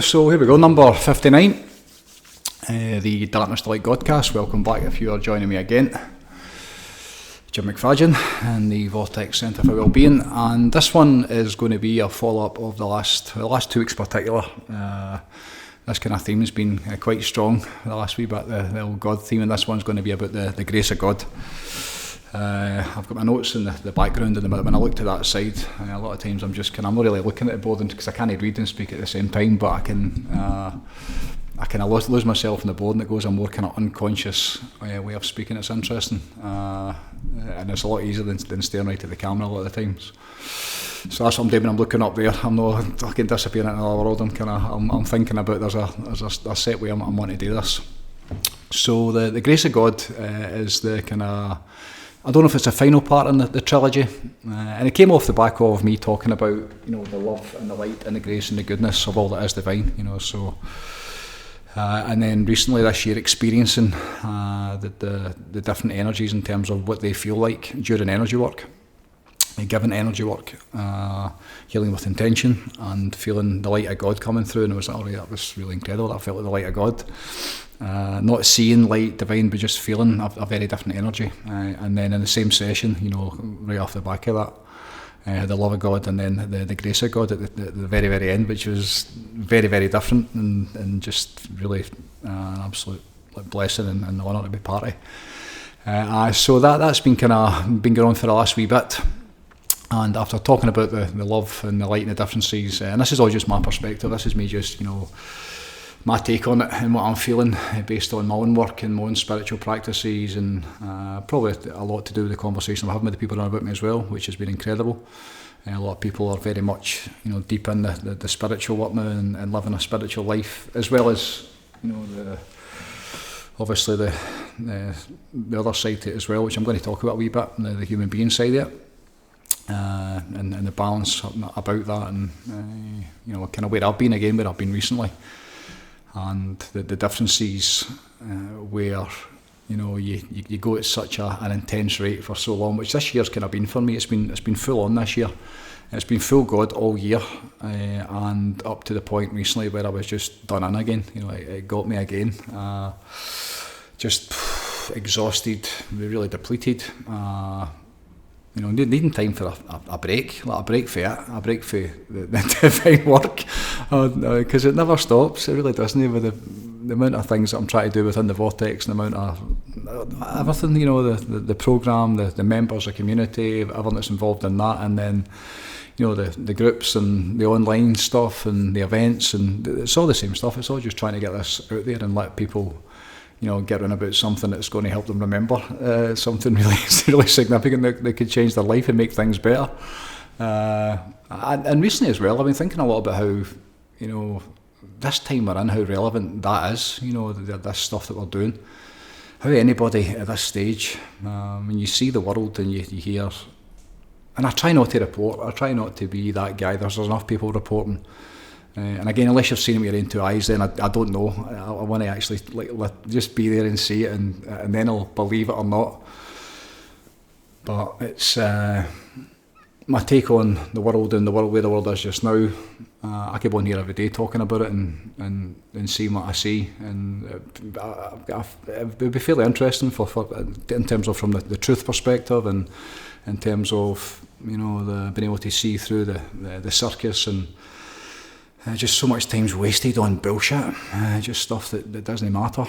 So here we go, number 59, the Darkness to Light Godcast. Welcome back if you are joining me again. Jim McFadyen and the Vortex Centre for Wellbeing, and this one is going to be a follow-up of the last 2 weeks in particular. This kind of theme has been quite strong the last wee bit, the old God theme, and this one's going to be about the grace of God. I've got my notes in the background, and when I look to that side, a lot of times I'm not really looking at the board because I can't read and speak at the same time, but I can lose myself in the board, and it goes a more kind of unconscious way of speaking. It's interesting, and it's a lot easier than staring right at the camera a lot of the times. So that's what I'm doing when I'm looking up there. I'm not fucking disappearing into another world. I'm thinking about there's a set way I'm wanting to do this. So the grace of God is the kind of, I don't know if it's the final part in the trilogy, and it came off the back of me talking about the love and the light and the grace and the goodness of all that is divine. So. And then recently this year experiencing the different energies in terms of what they feel like during energy work, giving energy work, healing with intention, and feeling the light of God coming through, and it was that was really incredible. I felt like the light of God, not seeing light divine, but just feeling a very different energy. And then in the same session, right off the back of that, the love of God, and then the grace of God at the very, very end, which was very, very different, and just really an absolute blessing and honour to be part of. So that's been going on for the last wee bit. And after talking about the love and the light and the differences, and this is all just my perspective, this is me just, my take on it and what I'm feeling based on my own work and my own spiritual practices, and probably a lot to do with the conversation I'm having with the people around about me as well, which has been incredible. A lot of people are very much deep in the spiritual work now and living a spiritual life, as well as obviously the other side to it as well, which I'm going to talk about a wee bit, the human being side of it. And the balance about that, and kind of where I've been recently, and the differences where you go at such an intense rate for so long, which this year's kind of been for me. It's been full on this year. It's been full God all year, and up to the point recently where I was just done in again. It got me again. Just exhausted, really depleted. Needing time for a break, like a break for it, a break for the divine work, because it never stops. It really doesn't. With the amount of things that I'm trying to do within the Vortex, and the amount of everything, the programme, the members, the community, everyone that's involved in that, and then the groups and the online stuff and the events, and it's all the same stuff. It's all just trying to get this out there and let people get on about something that's going to help them remember something really significant that could change their life and make things better. And recently as well, I've been thinking a lot about how, this time we're in, how relevant that is, this stuff that we're doing. How anybody at this stage, when you see the world and you hear, and I try not to report, I try not to be that guy, there's enough people reporting. And again, unless you've seen it with your own 2 eyes, then I don't know. I want to actually just be there and see it, and then I'll believe it or not. But it's my take on the world and the world where the world is just now. I could go on here every day talking about it and seeing what I see, and it would be fairly interesting for in terms of from the truth perspective, and in terms of being able to see through the circus and. Just so much time's wasted on bullshit, just stuff that doesn't matter.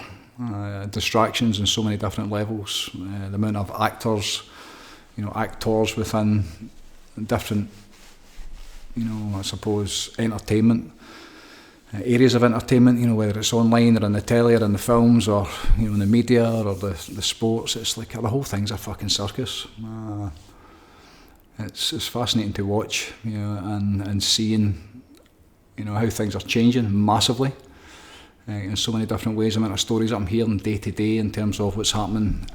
Distractions on so many different levels. The amount of actors within different, I suppose, entertainment, areas of entertainment, whether it's online or in the telly or in the films or, in the media or the sports. It's like the whole thing's a fucking circus. It's fascinating to watch, and seeing how things are changing massively in so many different ways. The amount of stories that I'm hearing day to day in terms of what's happening,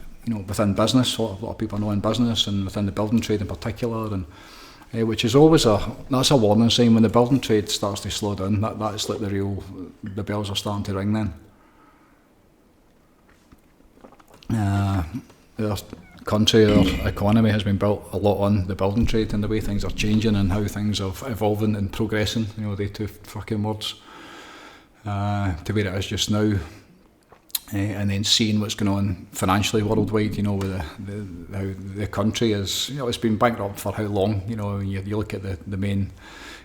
within business. A lot of people know in business and within the building trade in particular, and which is always that's a warning sign when the building trade starts to slow down. That's like the bells are starting to ring then. Our country, our economy has been built a lot on the building trade and the way things are changing and how things are evolving and progressing, they two fucking words. to where it is just now. And then seeing what's going on financially worldwide, you know, with how the country is, you know, it's been bankrupt for how long, you know, you look at the main,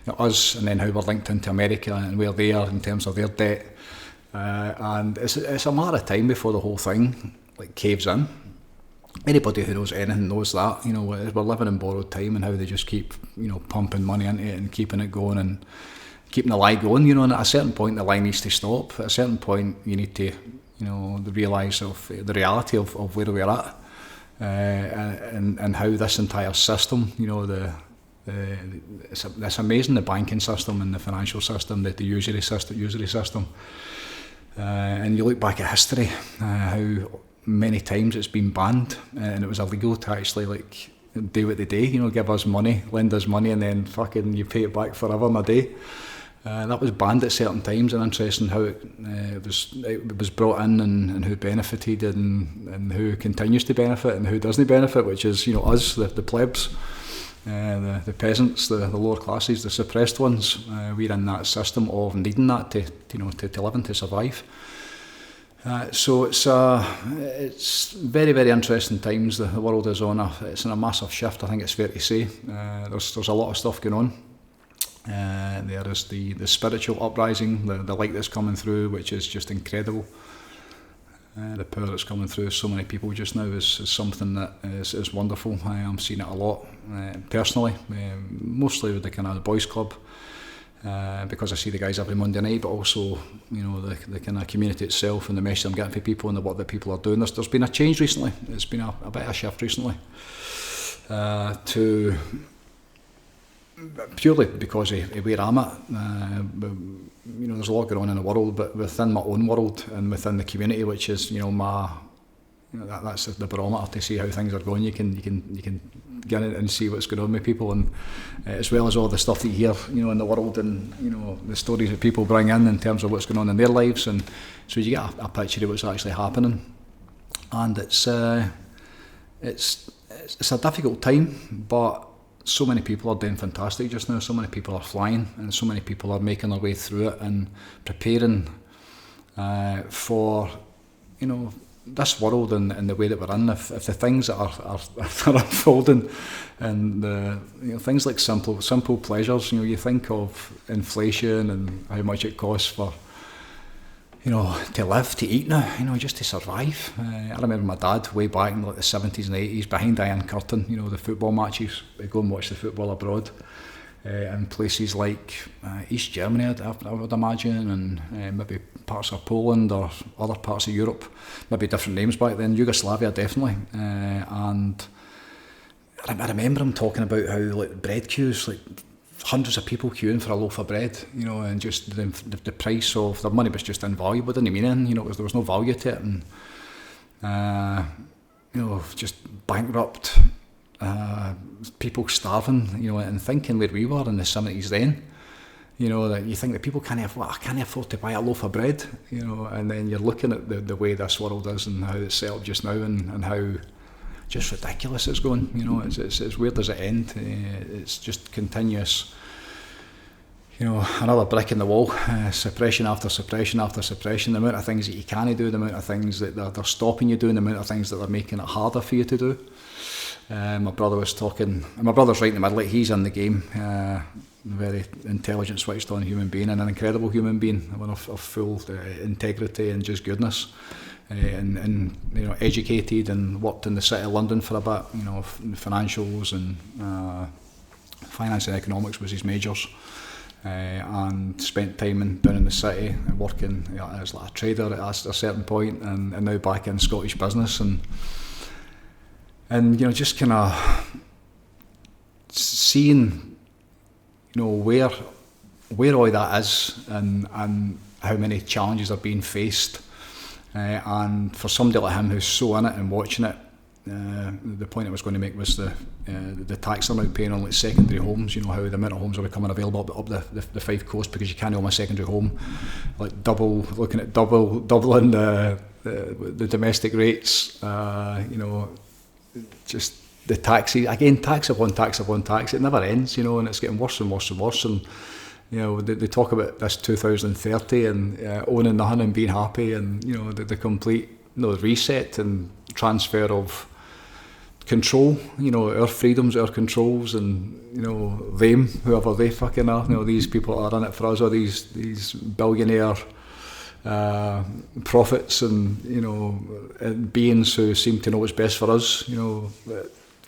you know, us, and then how we're linked into America and where they are in terms of their debt. And it's a matter of time before the whole thing like caves in. Anybody who knows anything knows that, you know, we're living in borrowed time and how they just keep, you know, pumping money into it and keeping it going and keeping the lie going, you know, and at a certain point the lie needs to stop. At a certain point you need to, you know, realise of the reality of where we're at, and how this entire system, you know, it's amazing, the banking system and the financial system, the usury system, and you look back at history, how many times it's been banned, and it was illegal to actually like do what they do, you know, give us money, lend us money, and then fucking you pay it back forever in a day. That was banned at certain times, and interesting how it was brought in, and who benefited, and who continues to benefit and who doesn't benefit, which is, you know, us, the plebs, the peasants, the lower classes, the suppressed ones. We're in that system of needing that to live and to survive. So it's very, very interesting times. The world is it's in a massive shift, I think it's fair to say. There's a lot of stuff going on. There is the spiritual uprising, the light that's coming through, which is just incredible. The power that's coming through so many people just now is something that is wonderful. I'm seeing it a lot personally, mostly with the kind of the boys club, because I see the guys every Monday night, but also, you know, the kind of community itself and the message I'm getting for people and the work that people are doing. There's been a change recently. It's been a bit of a shift recently, to purely because of where I'm at. You know, there's a lot going on in the world, but within my own world and within the community, which is, you know, that's the barometer to see how things are going. You can get in and see what's going on with people, and as well as all the stuff that you hear, you know, in the world, and, you know, the stories that people bring in terms of what's going on in their lives, and so you get a picture of what's actually happening. And it's a difficult time, but so many people are doing fantastic just now. So many people are flying, and so many people are making their way through it and preparing for, you know, this world and the way that we're in. If the things that are unfolding, and you know, things like simple pleasures, you know, you think of inflation and how much it costs for, you know, to live, to eat now, you know, just to survive. I remember my dad way back in like the 70s and 80s behind the Iron Curtain, you know, the football matches. We'd go and watch the football abroad in places like East Germany, I would imagine, and maybe parts of Poland or other parts of Europe, maybe different names back then, Yugoslavia definitely. And I remember him talking about how like bread queues, like hundreds of people queuing for a loaf of bread, you know, and just the price of their money was just invaluable. Didn't mean anything, you know, there was no value to it, and you know, just bankrupt, people starving, you know, and thinking where we were in the 70s then, you know, that you think that people can't afford to buy a loaf of bread, you know, and then you're looking at the way this world is and how it's set up just now, and how just ridiculous it's going, you know. It's where does it end? It's just continuous, you know, another brick in the wall, suppression after suppression after suppression. The amount of things that you can't do, the amount of things that they're stopping you doing, the amount of things that they're making it harder for you to do. My brother was talking, and my brother's right in the middle, like he's in the game, very intelligent, switched on human being, and an incredible human being, one of full integrity and just goodness. And you know, educated, and worked in the city of London for a bit, you know, financials and finance and economics was his majors, and spent time down in the city and working, you know, as like a trader at a certain point, and now back in Scottish business, and you know, just kind of seeing, you know, where all that is, and how many challenges are being faced. And for somebody like him who's so in it and watching it, the point I was going to make was the tax they're now paying on like secondary homes. You know, how the amount of homes are becoming available up the Five Coast, because you can't own a secondary home, like doubling the domestic rates. You know, just the taxes again, tax upon tax upon tax. It never ends, you know, and it's getting worse and worse and worse. And they talk about this 2030 and owning nothing and being happy, and the complete reset and transfer of control, our freedoms, our controls, and them, whoever they fucking are, these people are in it for us, or these billionaire prophets and beings who seem to know what's best for us,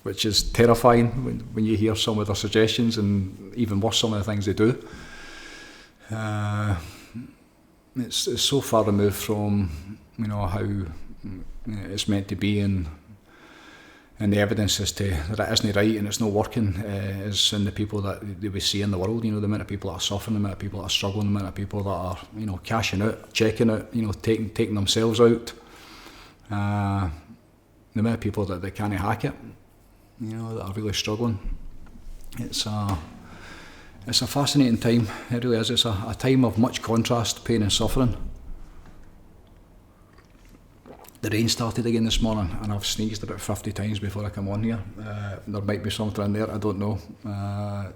which is terrifying when you hear some of their suggestions, and even worse, some of the things they do. It's so far removed from how it's meant to be, and the evidence as to that it isn't right and it's not working is in the people that we see in the world. The amount of people that are suffering, the amount of people that are struggling, the amount of people that are cashing out, checking out, taking themselves out. The amount of people that they can't hack it, that are really struggling. It's a fascinating time. It really is. It's a time of much contrast, pain and suffering. The rain started again this morning, and I've sneezed about 50 times before I come on here. There might be something in there, I don't know.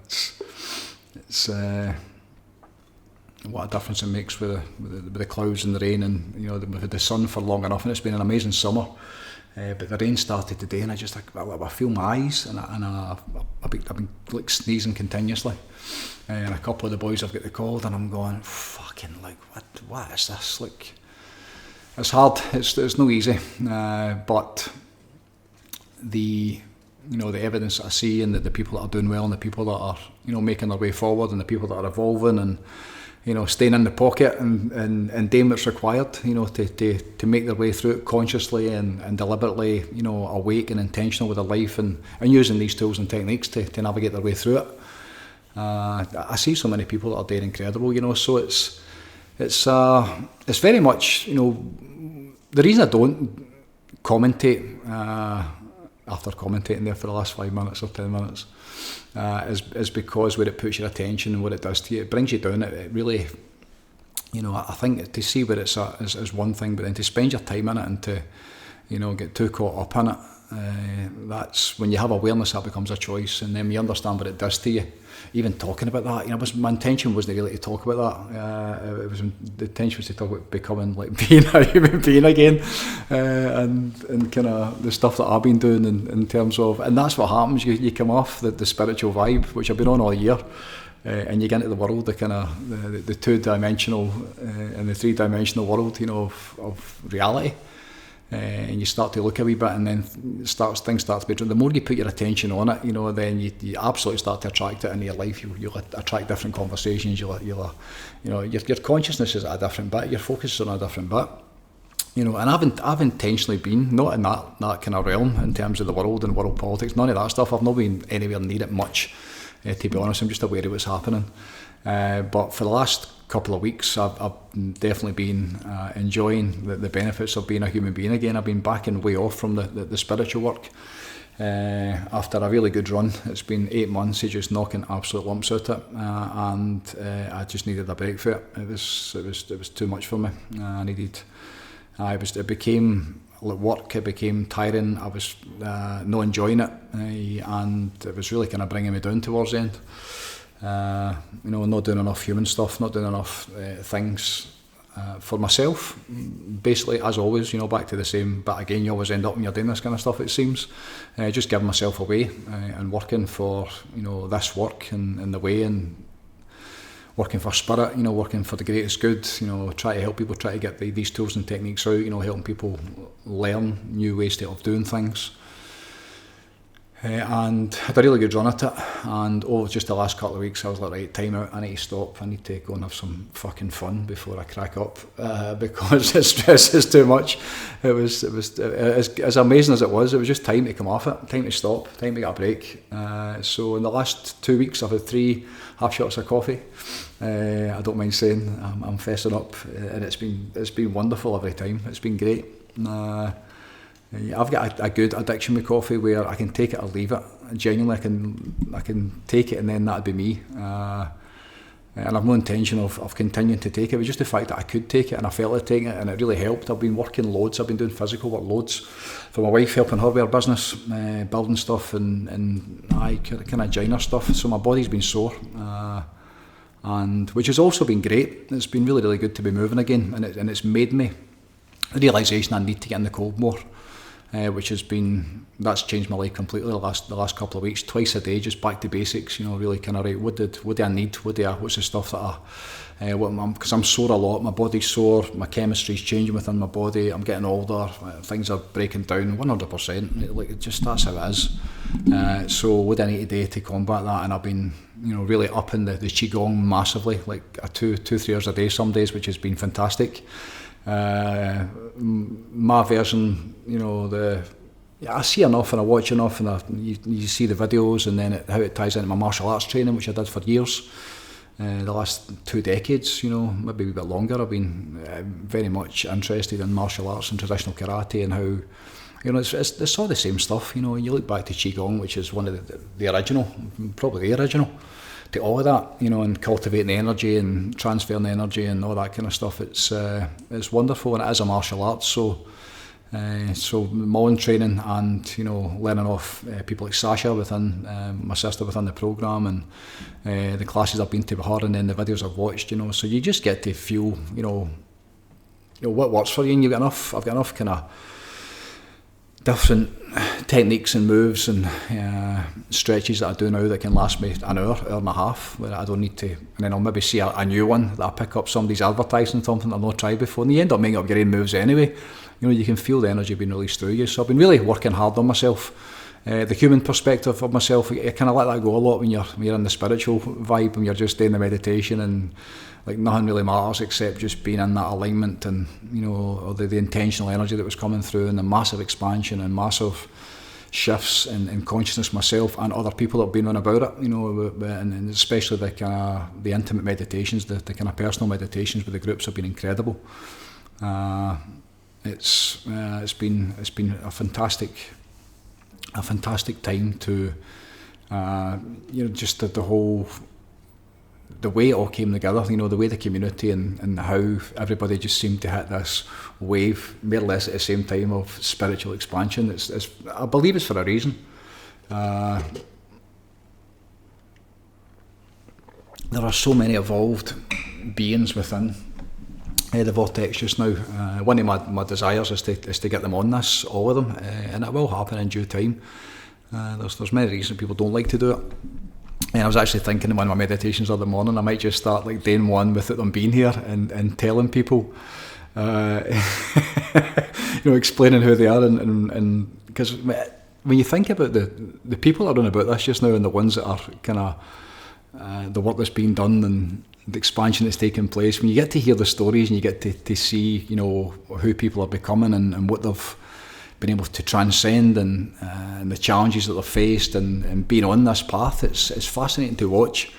It's what a difference it makes with the clouds and the rain, and we've had the sun for long enough, and it's been an amazing summer. But the rain started today, and I feel my eyes, and I've been like sneezing continuously. And a couple of the boys have got the cold, and I'm going, fucking, like, what is this? Like, it's hard. It's no easy. But the evidence that I see, and the people that are doing well, and the people that are making their way forward, and the people that are evolving, and staying in the pocket and doing what's required, to make their way through it consciously and deliberately, awake and intentional with their life, and using these tools and techniques to navigate their way through it. I see so many people that are doing incredible, so it's very much, the reason I don't commentate after commentating there for the last 5 minutes or 10 minutes is because where it puts your attention and what it does to you, it brings you down. It really, I think to see where it's at is one thing, but then to spend your time in it and to, get too caught up in it, that's when you have awareness, that becomes a choice, and then you understand what it does to you. Even talking about that, my intention wasn't really to talk about that. The intention was to talk about becoming, like, being a human being again, and kind of the stuff that I've been doing in terms of, and that's what happens. You come off the spiritual vibe, which I've been on all year, and you get into the world, the kind of the 2-dimensional and the 3-dimensional world, of reality. And you start to look a wee bit, and then things start to be. The more you put your attention on it, then you absolutely start to attract it into your life. You'll attract different conversations. Your consciousness is at a different bit. Your focus is on a different bit. And I've intentionally been not in that kind of realm in terms of the world and world politics. None of that stuff. I've not been anywhere near it much. To be honest, I'm just aware of what's happening. But for the last couple of weeks, I've definitely been enjoying the benefits of being a human being again. I've been backing way off from the spiritual work after a really good run. It's been 8 months of just knocking absolute lumps out it, and I just needed a break for it. It was too much for me. It became like work. It became tiring. I was not enjoying it, and it was really kind of bringing me down towards the end. Not doing enough human stuff, not doing enough things for myself. Basically, as always, back to the same. But again, you always end up when you're doing this kind of stuff, it seems. Just giving myself away and working for this work and the way, and working for spirit. Working for the greatest good. Try to help people, try to get these tools and techniques out. Helping people learn new ways of doing things. And had a really good run at it, and just the last couple of weeks I was like, right, time out, I need to stop, I need to go and have some fucking fun before I crack up, because the stress is too much. It was as amazing as it was just time to come off it, time to stop, time to get a break. So in the last 2 weeks I've had 3 half shots of coffee. I don't mind saying I'm fessing up, and it's been wonderful every time. It's been great. I've got a good addiction with coffee where I can take it or leave it. Genuinely, I can take it, and then that'd be me. And I've no intention of continuing to take it. It was just the fact that I could take it, and I felt like taking it, and it really helped. I've been working loads. I've been doing physical work loads for my wife, helping her with her business, building stuff, and kind of joiner stuff. So my body's been sore. and which has also been great. It's been really, really good to be moving again, and it's made me the realisation I need to get in the cold more, which that's changed my life completely the last couple of weeks. Twice a day, just back to basics, really kind of right. What do I need? What's the stuff that because I'm sore a lot. My body's sore. My chemistry's changing within my body. I'm getting older. Things are breaking down 100%. Like that's how it is. So what do I need to do to combat that? And I've been really upping the qigong massively, like 2-3 hours a day some days, which has been fantastic. My version, I see enough and I watch enough, and you see the videos, and then how it ties into my martial arts training, which I did for years. The last 2 decades, maybe a bit longer, I've been very much interested in martial arts and traditional karate, and how, it's all the same stuff. You look back to qigong, which is one of the original, probably the original, to all of that, and cultivating the energy and transferring the energy and all that kind of stuff. It's wonderful, and it is a martial arts. So my own training and learning off people like Sasha within my sister within the programme, and the classes I've been to with her, and then the videos I've watched. So you just get to feel what works for you, and I've got enough kind of different techniques and moves and stretches that I do now that can last me an hour and a half, where I don't need to, and then I'll maybe see a new one that I pick up, somebody's advertising something I've not tried before, and you end up making up your own moves anyway. You can feel the energy being released through you. So I've been really working hard on myself. The human perspective of myself, I kind of let that go a lot when you're in the spiritual vibe, when you're just doing the meditation, and like nothing really matters except just being in that alignment, and or the intentional energy that was coming through, and the massive expansion and massive shifts in consciousness myself and other people that have been on about it, and especially the kind of the intimate meditations, the kind of personal meditations with the groups have been incredible. It's been a fantastic time to just the way it all came together, the way the community and how everybody just seemed to hit this wave more or less at the same time of spiritual expansion. I believe it's for a reason. There are so many evolved beings within the vortex just now. One of my desires is to get them on this, all of them, and it will happen in due time. There's many reasons people don't like to do it. And I was actually thinking in one of my meditations the other morning, I might just start like day one without them being here and telling people, explaining who they are, and because when you think about the people that are on about this just now, and the ones that are kind of the work that's being done and the expansion that's taking place, when you get to hear the stories and you get to see who people are becoming and what they've been able to transcend, and the challenges that they've faced, and being on this path, it's fascinating to watch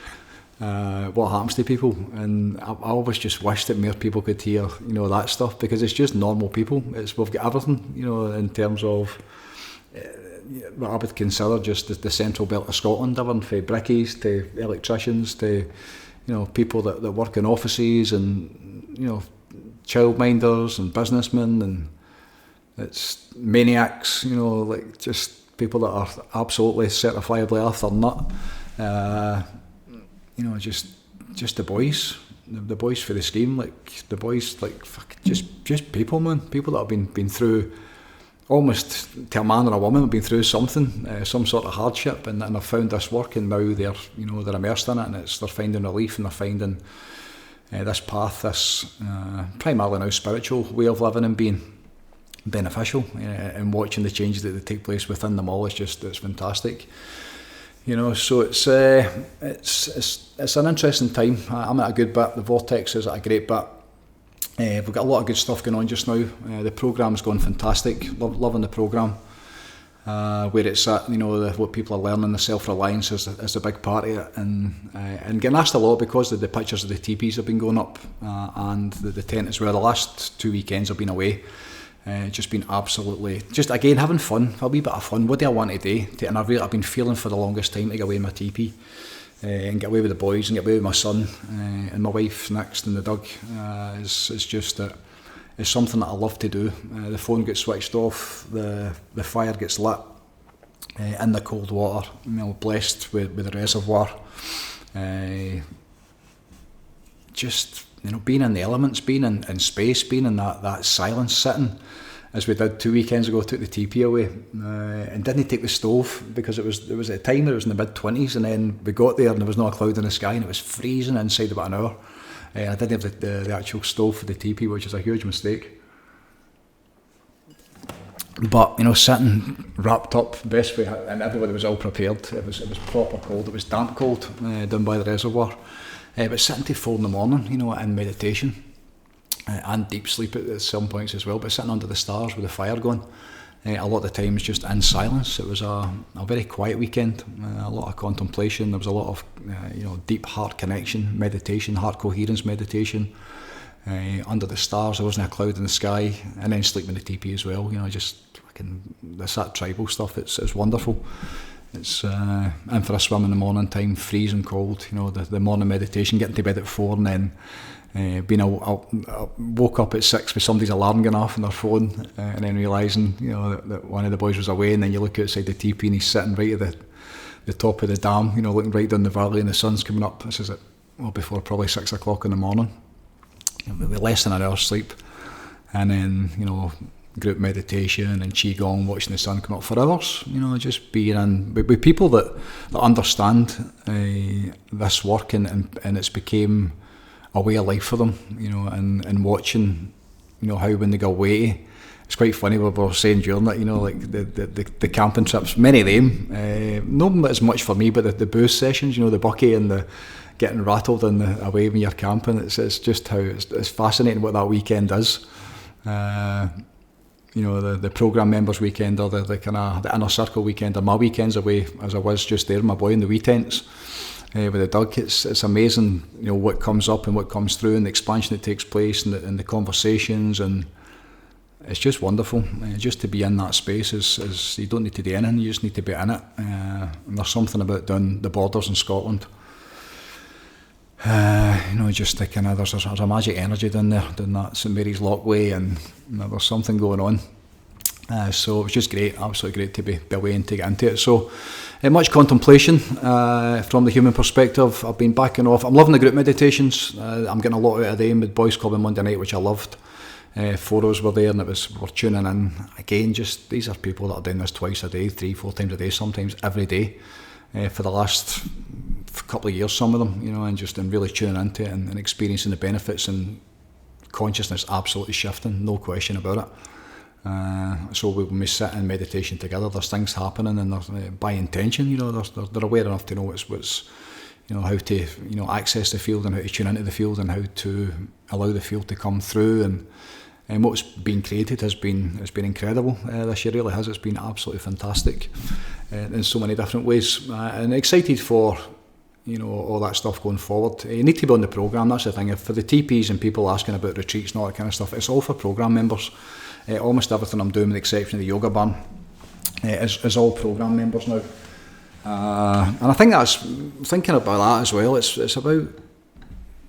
what happens to people. And I always just wish that more people could hear that stuff, because it's just normal people. We've got everything in terms of what I would consider just the central belt of Scotland, everything from brickies to electricians to people that work in offices, and childminders and businessmen, and it's maniacs, like just people that are absolutely certifiably off their nut. Just the boys for the scheme, like the boys, like just people, man, people that have been through, almost to a man or a woman, have been through something, some sort of hardship, and have found this work, and now they're immersed in it, and they're finding relief, and they're finding this path, this primarily now spiritual way of living and being beneficial, and watching the changes that take place within them all. It's fantastic, so it's an interesting time. I'm at a good bit, the Vortex is at a great bit. We've got a lot of good stuff going on just now. The programme's going fantastic, loving the programme, where it's at, what people are learning, the self-reliance is a big part of it, and getting asked a lot because of the pictures of the teepees have been going up, and the tent as well. The last 2 weekends I've been away. Just been absolutely, just again having fun, a wee bit of fun. What do I want to do? And I've been feeling for the longest time to get away in my teepee, and get away with the boys, and get away with my son, and my wife next in the dug. It's just that it's something that I love to do. The phone gets switched off, the fire gets lit in the cold water. Blessed with the reservoir. just, being in the elements, being in space, being in that silence, sitting, as we did 2 weekends ago, took the teepee away and didn't take the stove, because it was at a time where it was in the mid-20s, and then we got there and there was not a cloud in the sky and it was freezing inside about an hour. I didn't have the actual stove for the teepee, which is a huge mistake. But, sitting wrapped up the best way, and everybody was all prepared. It was proper cold, it was damp cold down by the reservoir. But sitting till 4 in the morning, in meditation, and deep sleep at some points as well, but sitting under the stars with the fire going, a lot of the times just in silence. It was a very quiet weekend, a lot of contemplation. There was a lot of deep heart connection meditation, heart coherence meditation, under the stars. There wasn't a cloud in the sky, and then sleeping in the teepee as well. Just fucking that tribal stuff. It's wonderful. It's in for a swim in the morning time, freezing cold. The morning meditation, getting to bed at 4, and then woke up at 6 with somebody's alarm going off on their phone, and then realising that one of the boys was away, and then you look outside the teepee and he's sitting right at the top of the dam, looking right down the valley, and the sun's coming up. This is before probably 6 o'clock in the morning, with less than an hour's sleep, and then group meditation and qigong, watching the sun come up for hours. Just being in with people that understand this work, and it's became a way of life for them, and watching, how when they go away, it's quite funny. We were saying during that, like the camping trips, many of them, not as much for me, but the booze sessions, the bucky and the getting rattled and away when you're camping. It's just how it's fascinating what that weekend is. The programme members weekend, or the kind of the inner circle weekend, or my weekends away, as I was just there, my boy in the wee tents. With the Doug, it's amazing, what comes up and what comes through, and the expansion that takes place, and the conversations, and it's just wonderful. Just to be in that space is you don't need to do anything, you just need to be in it. And there's something about down the borders in Scotland. Just the kind of there's a magic energy down there, down that St Mary's Lockway, and there's something going on. So it was just great, absolutely great to be away and to get into it. So much contemplation from the human perspective. I've been backing off. I'm loving the group meditations. I'm getting a lot out of them with Boys Club on Monday night, which I loved. 4 of us were there, and we're tuning in. Again, just these are people that are doing this twice a day, 3-4 times a day, sometimes every day, for the last couple of years, some of them, and really tuning into it and experiencing the benefits, and consciousness absolutely shifting, no question about it. So when we sit in meditation together, there's things happening, and there's, by intention, they're aware enough to know what's how to access the field, and how to tune into the field, and how to allow the field to come through, and what's been created has been incredible. This year really has. It's been absolutely fantastic in so many different ways, and excited for all that stuff going forward. You need to be on the programme, that's the thing. For the TPs and people asking about retreats and all that kind of stuff, it's all for programme members. Almost everything I'm doing, with the exception of the yoga barn, is all programme members now. And I think that's, thinking about that as well, it's about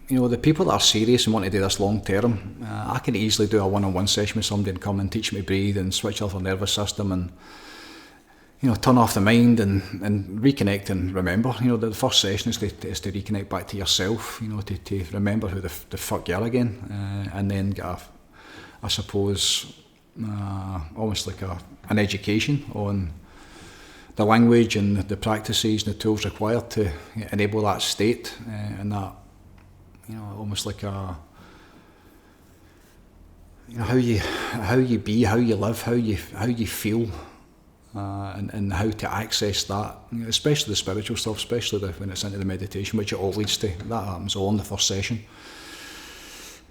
the people that are serious and want to do this long term. I can easily do a one-on-one session with somebody and come and teach me to breathe and switch off their nervous system and turn off the mind and reconnect and remember. The first session is to reconnect back to yourself, to remember who the fuck you are again, and then get I suppose almost like an education on the language and the practices and the tools required to enable that state, and that almost like how you be, how you live, how you feel, and how to access that, especially the spiritual stuff, especially when it's into the meditation, which it all leads to. That happens all in the first session.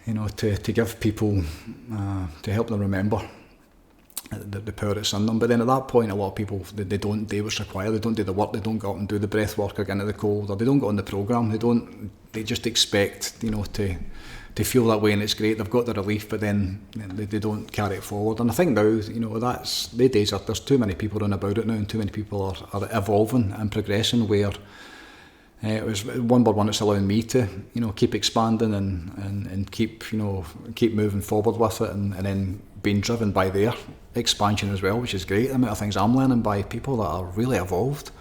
To give people, to help them remember the power that's in them. But then at that point, a lot of people, they don't do what's required. They don't do the work. They don't go out and do the breath work or get into the cold, or they don't go on the programme. They just expect, to feel that way, and it's great. They've got the relief, but then they don't carry it forward. And I think now, that's the days. There's too many people running about it now, and too many people are evolving and progressing. Where it was one by one, it's allowing me to, keep expanding and keep moving forward with it, and then being driven by their expansion as well, which is great. The amount of things I'm learning by people that are really evolved.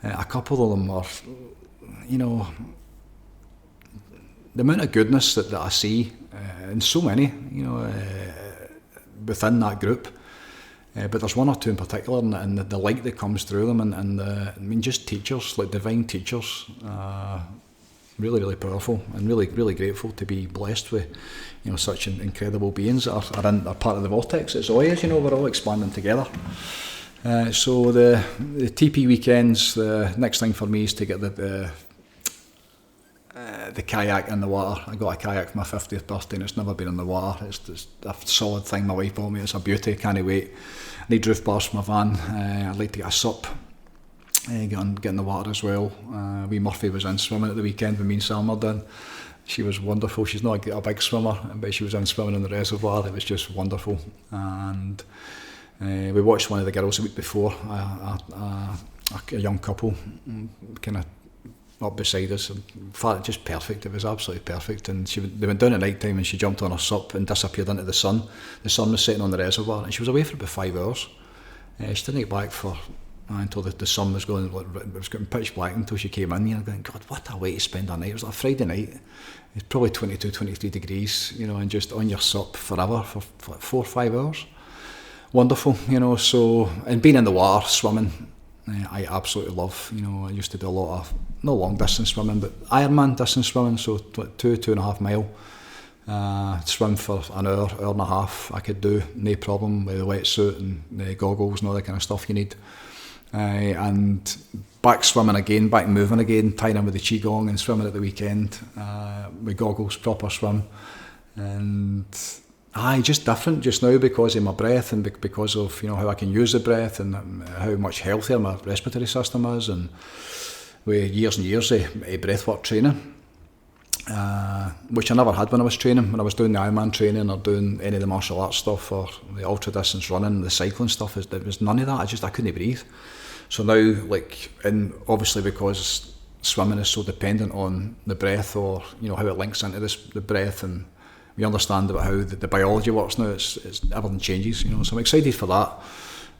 A couple of them are, amount of goodness that I see in so many, within that group. But there's one or two in particular, and the light that comes through them, and just teachers, like divine teachers, really, really powerful, and really, really grateful to be blessed with, such incredible beings that are part of the vortex. It's always, we're all expanding together. So the TP weekends, the next thing for me is to get the kayak in the water. I got a kayak for my 50th birthday and it's never been in the water. It's just a solid thing my wife bought me. It's a beauty, can't wait. I need roof bars for my van. I'd like to get a sup, get in the water as well. Wee Murphy was in swimming at the weekend with me and Sam were doing. She was wonderful. She's not a big swimmer, but she was in swimming in the reservoir. It was just wonderful. And we watched one of the girls a week before, a young couple, kind of up beside us. In fact, just perfect. It was absolutely perfect. And they went down at night time and she jumped on her sup and disappeared into the sun. The sun was setting on the reservoir and she was away for about 5 hours. She didn't get back until the sun was going. It was getting pitch black until she came in. Going, God, what a way to spend a night. It was like a Friday night. It's probably 22, 23 degrees, and just on your sup forever for 4 or 5 hours. Wonderful, so, and being in the water, swimming, I absolutely love. I used to do a lot of, not long distance swimming, but Ironman distance swimming, so 2.5 mile. Swim for an hour and a half, I could do, no problem, with the wetsuit and the goggles and all that kind of stuff you need. And back swimming again, back moving again, tying in with the qigong and swimming at the weekend, with goggles, proper swim. And just different just now because of my breath and because of how I can use the breath and how much healthier my respiratory system is, and with years and years of breathwork training, which I never had when I was training. When I was doing the Ironman training or doing any of the martial arts stuff or the ultra distance running, the cycling stuff, there was none of that. I couldn't breathe. So now, and obviously because swimming is so dependent on the breath, or how it links into the breath, and we understand about how the biology works now. It's everything changes, So I'm excited for that,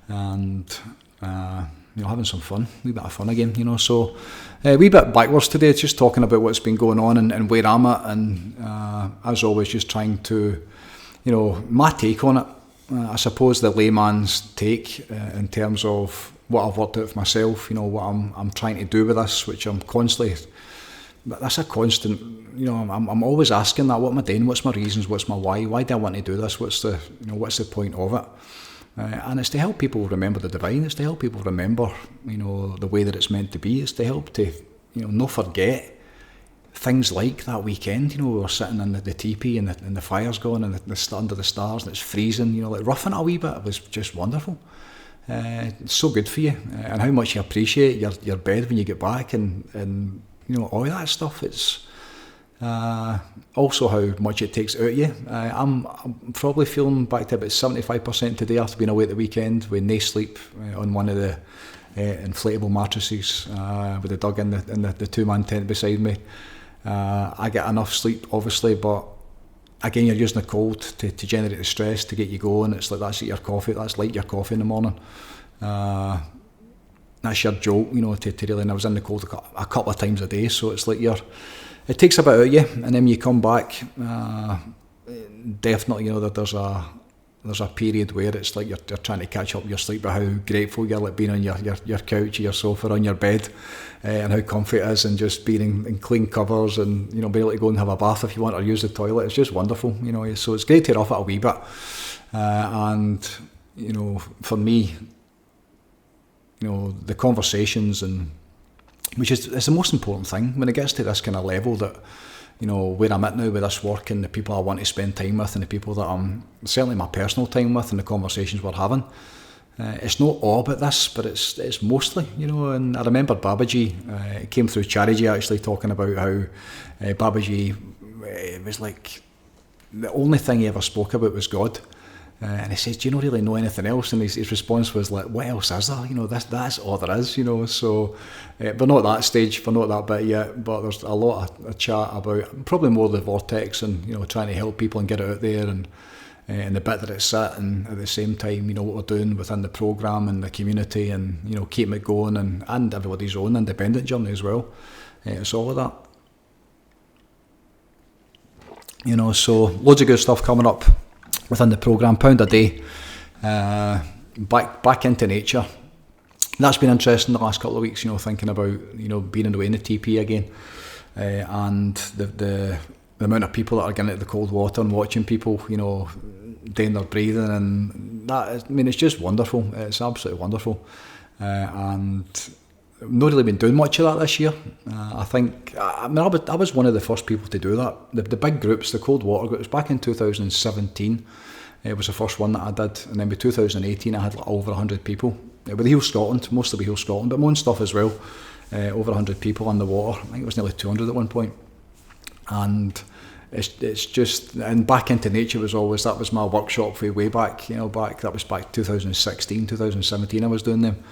and having some fun, a wee bit of fun again, So a wee bit backwards today, just talking about what's been going on and where I'm at, and as always, just trying to, my take on it. I suppose the layman's take in terms of what I've worked out for myself, what I'm trying to do with this, which I'm constantly. That's a constant, I'm always asking that, what am I doing, what's my reasons, what's my why do I want to do this, what's the point of it, and it's to help people remember the divine, it's to help people remember, the way that it's meant to be, it's to help to, not forget things like that weekend, we were sitting in the teepee and the fire's going and under the stars and it's freezing, roughing it a wee bit. It was just wonderful. It's so good for you, and how much you appreciate your bed when you get back, and all that stuff. It's also how much it takes out of you. I'm probably feeling back to about 75% today after being away at the weekend with no sleep on one of the inflatable mattresses with the dog in the two-man tent beside me. I get enough sleep, obviously, but again, you're using the cold to generate the stress to get you going. It's like that's your coffee. That's like your coffee in the morning. That's your jolt, to really. And I was in the cold a couple of times a day, so it's like it takes a bit out of you, and then when you come back, definitely, there's a period where it's like you're trying to catch up your sleep, but how grateful you're like being on your couch, your sofa, on your bed, and how comfy it is, and just being in clean covers, and being able to go and have a bath if you want or use the toilet. It's just wonderful, so it's great to rough it a wee bit, and for me, the conversations, and which is the most important thing when it gets to this kind of level, that where I'm at now with this work and the people I want to spend time with and the people that I'm certainly my personal time with and the conversations we're having. It's not all about this, but it's mostly, and I remember Babaji, it came through Charity actually, talking about how Babaji, it was like the only thing he ever spoke about was God. And he says, do you not really know anything else? And his response was like, what else is there? That's all there is, so we're not at that stage, we're not that bit yet, but there's a lot of chat about probably more the vortex and, trying to help people and get it out there, and the bit that it's at, and at the same time, what we're doing within the programme and the community, and, keeping it going, and everybody's own independent journey as well. It's all of that. You know, so loads of good stuff coming up within the programme. £1 a day, back into nature. That's been interesting the last couple of weeks, you know, thinking about, you know, being away in the TP again, and the amount of people that are getting into the cold water and watching people, you know, doing their breathing, and that, I mean, it's just wonderful. It's absolutely wonderful, and I've not really been doing much of that this year. I think, I was one of the first people to do that. The big groups, the cold water groups, back in 2017, it was the first one that I did, and then by 2018 I had like over 100 people. With Heal Scotland, mostly with Heal Scotland, but my own stuff as well. Over 100 people on the water. I think it was nearly 200 at one point. And it's just, and back into nature was always, that was my workshop for way back, you know, that was back 2016, 2017 I was doing them.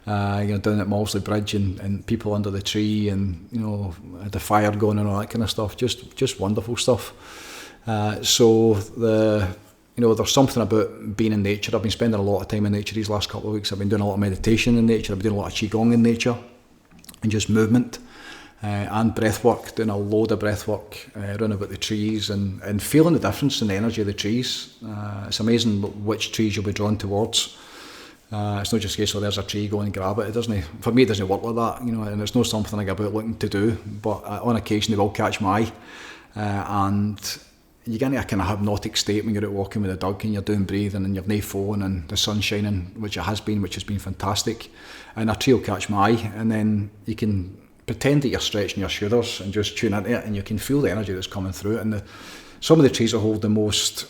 You know, down at Malsley Bridge, and people under the tree, and, you know, had the fire going and all that kind of stuff. Just wonderful stuff. You know, there's something about being in nature. I've been spending a lot of time in nature these last couple of weeks. I've been doing a lot of meditation in nature. I've been doing a lot of qigong in nature, and just movement, and breath work, doing a load of breath work, running about the trees, and feeling the difference in the energy of the trees. It's amazing which trees you'll be drawn towards. It's not just a case of there's a tree, go and grab it. It doesn't, for me, it doesn't work like that, you know, and it's not something I go about looking to do, but on occasion they will catch my eye, and you get into a kind of hypnotic state when you're out walking with a dog and you're doing breathing and you've no phone and the sun's shining, which has been fantastic, and a tree will catch my eye, and then you can pretend that you're stretching your shoulders and just tune into it, and you can feel the energy that's coming through it. And some of the trees will hold the most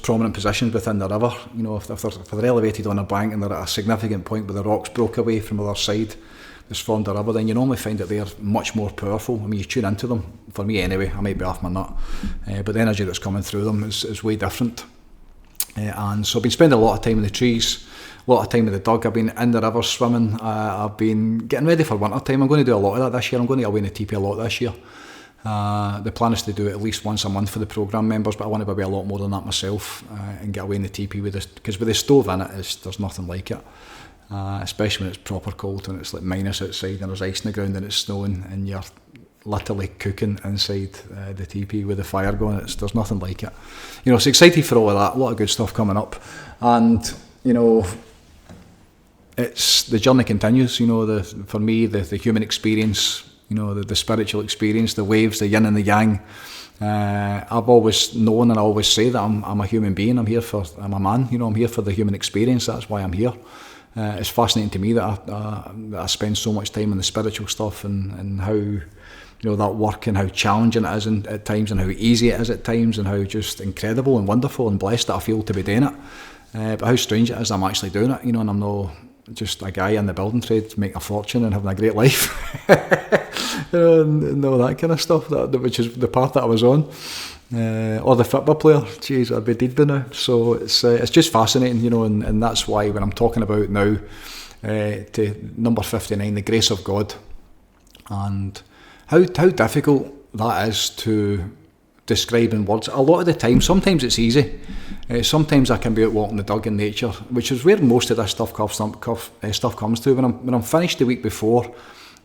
prominent positions within the river. You know, if they're elevated on a bank and they're at a significant point where the rocks broke away from the other side that's formed a river, then you normally find that they're much more powerful. I mean, you tune into them, for me anyway, I might be off my nut, but the energy that's coming through them is way different. And so I've been spending a lot of time in the trees, a lot of time with the dog. I've been in the river swimming. I've been getting ready for winter time. I'm going to do a lot of that this year. I'm going to get away in the TP a lot this year. The plan is to do it at least once a month for the programme members, but I want to be a lot more than that myself, and get away in the TP with this, because with the stove in it, there's nothing like it. Especially when it's proper cold, when it's like minus outside and there's ice in the ground and it's snowing and you're literally cooking inside the TP with the fire going. There's nothing like it. You know, so excited for all of that. A lot of good stuff coming up, and you know, it's the journey continues. You know, for me, the human experience. You know, the spiritual experience, the waves, the yin and the yang. I've always known, and I always say that I'm a human being. I'm a man. You know, I'm here for the human experience. That's why I'm here. It's fascinating to me that I spend so much time on the spiritual stuff, and how, you know, that work, and how challenging it is at times, and how easy it is at times, and how just incredible and wonderful and blessed that I feel to be doing it. But how strange it is I'm actually doing it, you know, and I'm not just a guy in the building trade making a fortune and having a great life, you know, and all that kind of stuff, which is the path that I was on. Or the football player, jeez, I'd be dead by now. So it's just fascinating, you know, and that's why when I'm talking about now, to number 59, the grace of God, and how difficult that is to describe in words. A lot of the time, sometimes it's easy. Sometimes I can be out walking the dog in nature, which is where most of this stuff comes to. When I'm finished the week before,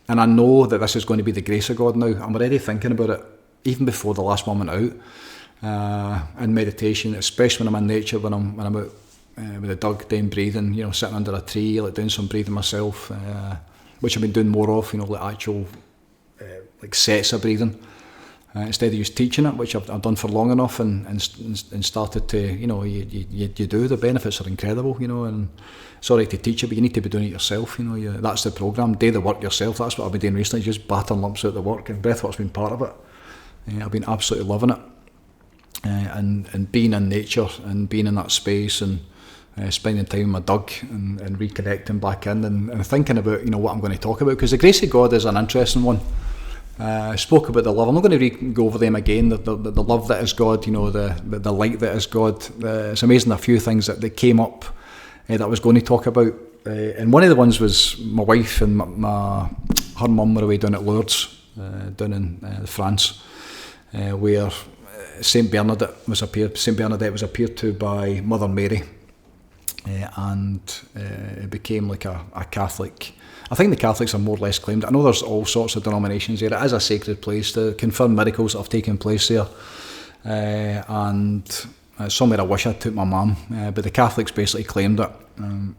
and I know that this is going to be the grace of God now, I'm already thinking about it, even before the last moment out, in meditation, especially when I'm in nature, when I'm out with the dog, doing breathing, you know, sitting under a tree, like doing some breathing myself, which I've been doing more of, you know, like actual like sets of breathing, instead of just teaching it, which I've done for long enough, and started to, you know, you do, the benefits are incredible, you know, and it's all right to teach it, but you need to be doing it yourself, you know. That's the programme, do the work yourself. That's what I've been doing recently, just battering lumps out the work, and breathwork's been part of it. I've been absolutely loving it, and being in nature and being in that space, and spending time with my dog, and reconnecting back in, and thinking about, you know, what I'm going to talk about, because the grace of God is an interesting one. I spoke about the love. I'm not going to go over them again. The love that is God, you know, the light that is God. It's amazing a few things that came up that I was going to talk about, and one of the ones was my wife and her mum were away down at Lourdes, down in France, where Saint Bernadette was appeared to by Mother Mary, and it became like a Catholic. I think the Catholics are more or less claimed. I know there's all sorts of denominations there. It is a sacred place. To confirm miracles that have taken place there, and somewhere I wish I took my mum, but the Catholics basically claimed it,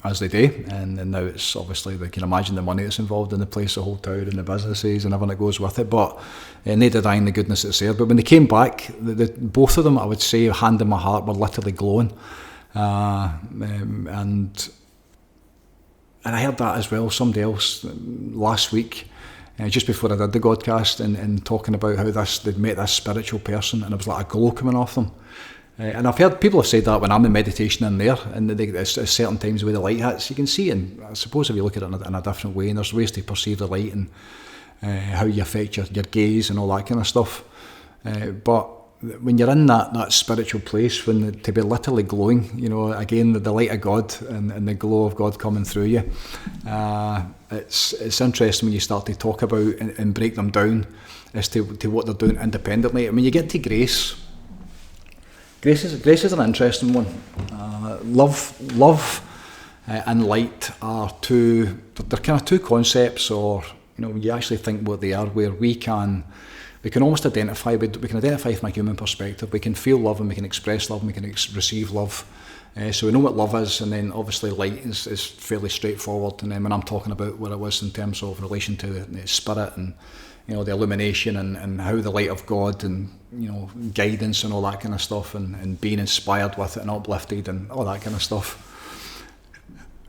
as they do, and now it's obviously, they can imagine the money that's involved in the place, the hotel and the businesses and everything that goes with it, but no denying the goodness that's there. But when they came back, both of them, I would say, hand in my heart, were literally glowing, and I heard that as well, somebody else last week, just before I did the Godcast, and talking about how they'd met this spiritual person, and it was like a glow coming off them. And I've heard people have said that when I'm in meditation in there, and at certain times where the light hits, you can see, and I suppose if you look at it in a different way, and there's ways to perceive the light, and how you affect your gaze and all that kind of stuff. But when you're in that spiritual place, to be literally glowing, again, the light of God and the glow of God coming through you, it's interesting when you start to talk about and break them down as to what they're doing independently. And when you get to grace is an interesting one. Love and light are they're kind of two concepts, or when you actually think what they are, where we can almost identify, we can identify from a human perspective. We can feel love, and we can express love, and we can receive love. So we know what love is, and then obviously light is fairly straightforward. And then when I'm talking about what it was in terms of relation to the spirit and the illumination and how the light of God and guidance and all that kind of stuff, and being inspired with it and uplifted and all that kind of stuff.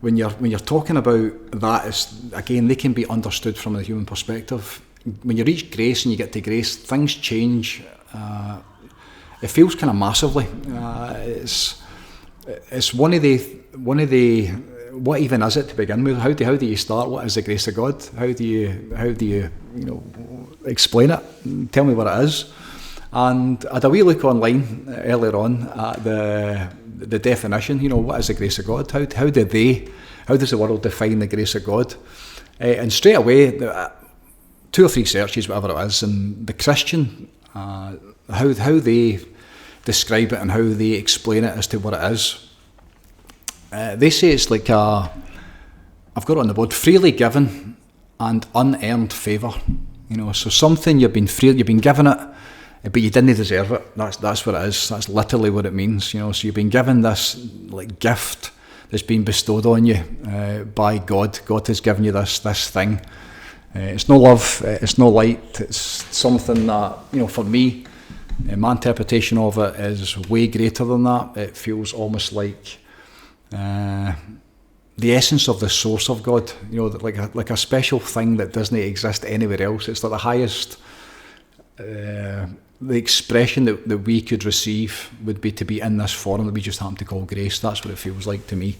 When you're talking about that, again, they can be understood from a human perspective. When you reach grace and you get to grace, things change. It feels kind of massively. It's one of the what even is it to begin with? How do you start? What is the grace of God? How do you explain it? Tell me what it is. And I had a wee look online earlier on at the definition. What is the grace of God? How does the world define the grace of God? And straight away, 2 or 3 searches, whatever it is, and the Christian, how they describe it and how they explain it as to what it is. They say it's like I've got it on the board, freely given and unearned favour. So something you've been given it, but you didn't deserve it. That's what it is. That's literally what it means. So you've been given this gift that's been bestowed on you by God. God has given you this thing. It's no love, it's no light. It's something that, for me, my interpretation of it is way greater than that. It feels almost like the essence of the source of God, like a special thing that doesn't exist anywhere else. It's like the highest, the expression that we could receive would be to be in this form that we just happen to call grace. That's what it feels like to me.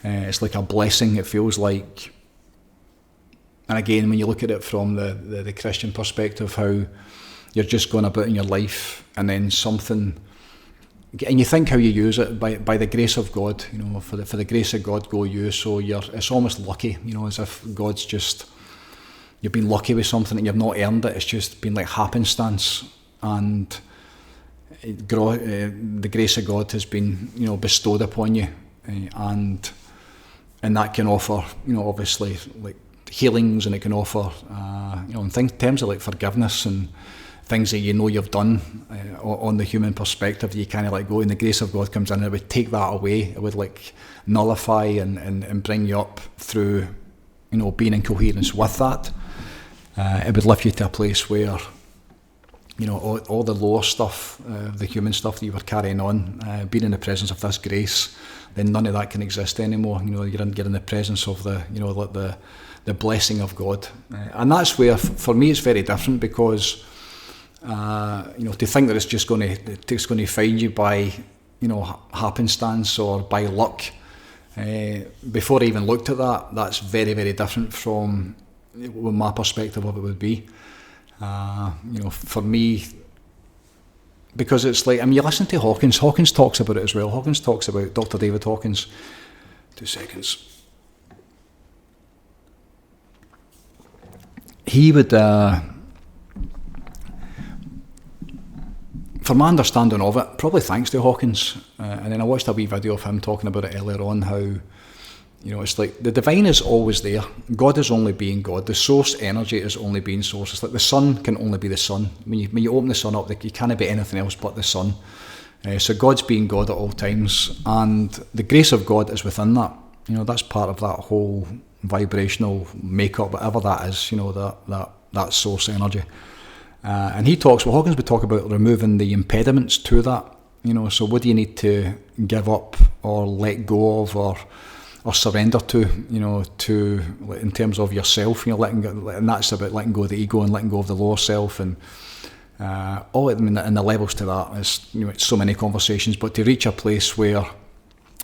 It's like a blessing. It feels like, and again, when you look at it from the Christian perspective, how you're just going about in your life, and then something, and you think how you use it by the grace of God, for the grace of God go you. So it's almost lucky, as if God's just, you've been lucky with something and you've not earned it. It's just been like happenstance, and the grace of God has been, bestowed upon you, and that can offer, obviously, like healings, and it can offer, in terms of like forgiveness and things that you've done on the human perspective, you kind of let go, and the grace of God comes in and it would take that away. It would like nullify and bring you up through, being in coherence with that. It would lift you to a place where, all the lower stuff, the human stuff that you were carrying on, being in the presence of this grace, then none of that can exist anymore. You're in the presence of the blessing of God. And that's where, for me, it's very different, because to think that it's just going to find you by, happenstance or by luck. Before I even looked at that, that's very, very different from my perspective of it would be. For me, because it's like, you listen to Hawkins. Hawkins talks about it as well. Hawkins talks about Dr. David Hawkins. 2 seconds. He would, for my understanding of it, probably thanks to Hawkins, and then I watched a wee video of him talking about it earlier on, how it's like the divine is always there. God is only being God. The source energy is only being source. It's like the sun can only be the sun. When you open the sun up, you can't be anything else but the sun. So God's being God at all times, and the grace of God is within that. That's part of that whole vibrational makeup, whatever that is. That source energy. And Hawkins would talk about removing the impediments to that. So what do you need to give up or let go of or surrender to, to in terms of yourself, letting go, and that's about letting go of the ego and letting go of the lower self, and and the levels to that is, it's so many conversations, but to reach a place where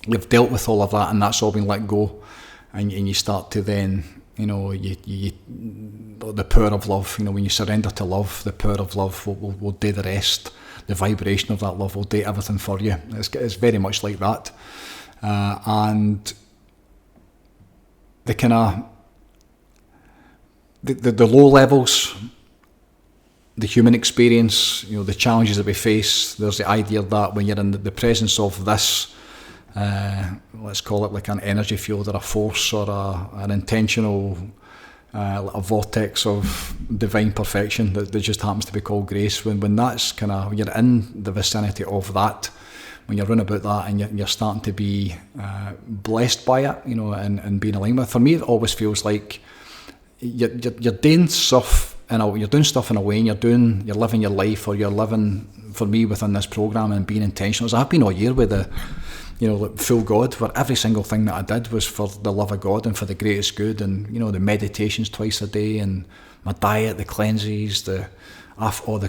you've dealt with all of that and that's all been let go, and you start to then, the power of love, when you surrender to love, the power of love will do the rest. The vibration of that love will do everything for you. It's very much like that. And the kind of the low levels, the human experience, the challenges that we face, there's the idea that when you're in the presence of this, let's call it like an energy field or a force or an intentional a vortex of divine perfection that just happens to be called grace, when that's when you're in the vicinity of that, when you're running about that and you're starting to be blessed by it, and being aligned with it. For me, it always feels like you're doing stuff in a way, and you're living your life, or you're living, for me, within this program and being intentional. As I've been all year with the full God, where every single thing that I did was for the love of God and for the greatest good, and the meditations twice a day, and my diet, the cleanses, the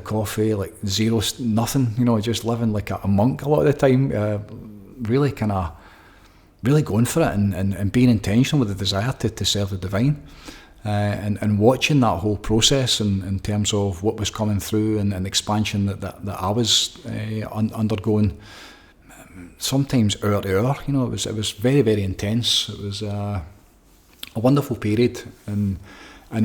coffee, like zero, nothing, just living like a monk a lot of the time, really going for it and being intentional with the desire to serve the divine, and watching that whole process in terms of what was coming through and expansion that I was undergoing. Sometimes hour to hour, it was very, very intense. It was a wonderful period, and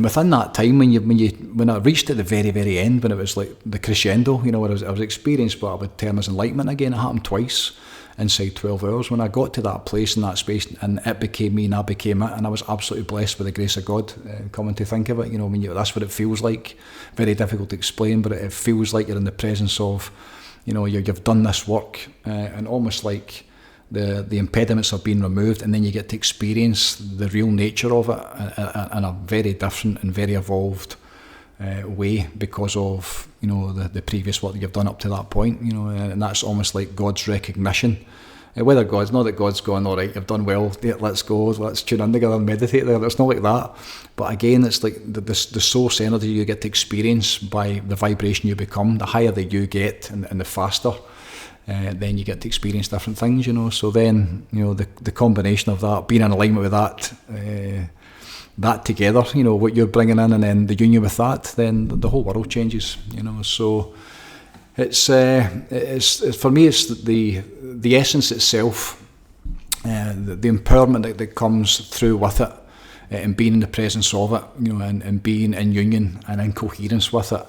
within that time, when I reached at the very, very end, when it was like the crescendo, where I was experienced what I would term as enlightenment again. It happened twice inside 12 hours. When I got to that place in that space, and it became me and I became it, and I was absolutely blessed with the grace of God. Coming to think of it, that's what it feels like. Very difficult to explain, but it feels like you're in the presence of. You've done this work, and almost like the impediments have been removed, and then you get to experience the real nature of it in a very different and very evolved way, because of the previous work that you've done up to that point. And that's almost like God's recognition. Whether God's not that God's going, all right, you've done well, let's go, let's tune in together and meditate there. It's not like that. But again, it's like the source energy you get to experience by the vibration you become. The higher that you get, and the faster, then you get to experience different things. So then, the combination of that, being in alignment with that together, what you're bringing in, and then the union with that, then the whole world changes. So. It's for me, it's the essence itself, the empowerment that comes through with it, and being in the presence of it, and being in union and in coherence with it,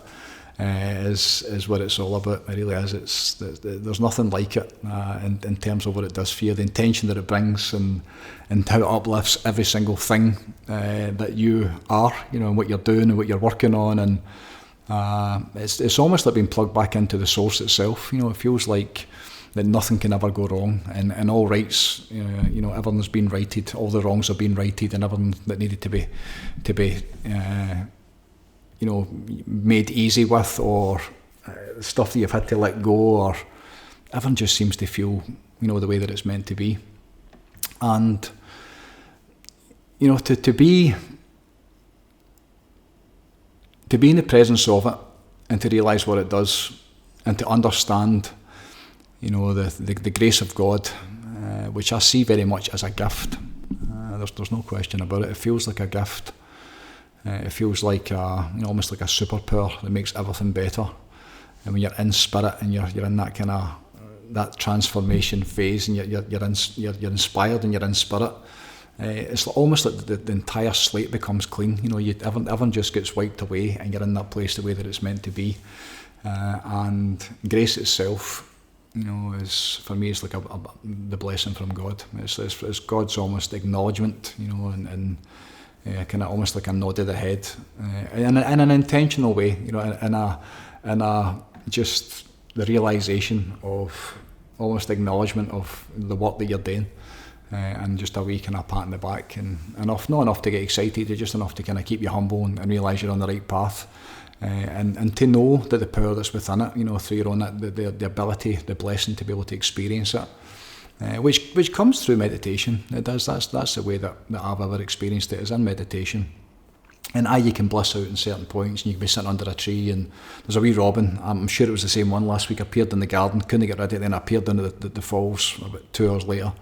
is what it's all about. It really is. There's nothing like it in terms of what it does for you, the intention that it brings, and how it uplifts every single thing that you are, and what you're doing and what you're working on, and. It's almost like being plugged back into the source itself. It feels like that nothing can ever go wrong, and all rights, everything's been righted, all the wrongs have been righted, and everything that needed to be made easy with, or stuff that you've had to let go, or everything just seems to feel the way that it's meant to be. And to be in the presence of it, and to realise what it does, and to understand, the grace of God, which I see very much as a gift. There's no question about it. It feels like a gift. It feels like almost like a superpower that makes everything better. And when you're in spirit and you're in that kind of that transformation phase, and you're inspired and you're in spirit. It's almost like the entire slate becomes clean. Everything just gets wiped away, and you're in that place the way that it's meant to be. And grace itself, is for me, it's like the blessing from God. It's God's almost acknowledgement, and kind of almost like a nod of the head, in an intentional way, in a just the realisation of almost acknowledgement of the work that you're doing, and just a wee kind of pat in the back, and not enough to get excited, just enough to kind of keep you humble and realise you're on the right path. And to know that the power that's within it, through your own, the ability, the blessing to be able to experience it, which comes through meditation. It does. That's the way that I've ever experienced it, is in meditation. And you can bliss out in certain points, and you can be sitting under a tree, and there's a wee robin. I'm sure it was the same one last week. Appeared in the garden, couldn't get rid of it. Then appeared down at the falls about 2 hours later.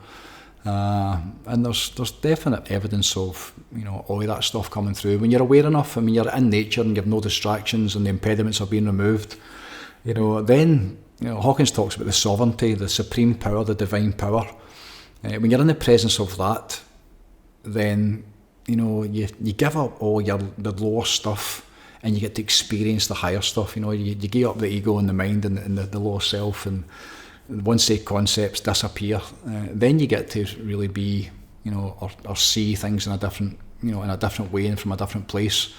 And there's definite evidence of all of that stuff coming through when you're aware enough. I mean, you're in nature and you've no distractions and the impediments are being removed. Then Hawkins talks about the sovereignty, the supreme power, the divine power. When you're in the presence of that, then you give up all the lower stuff and you get to experience the higher stuff. You give up the ego and the mind and the lower self, and once the concepts disappear, then you get to really be, or see things in a different, in a different way and from a different place.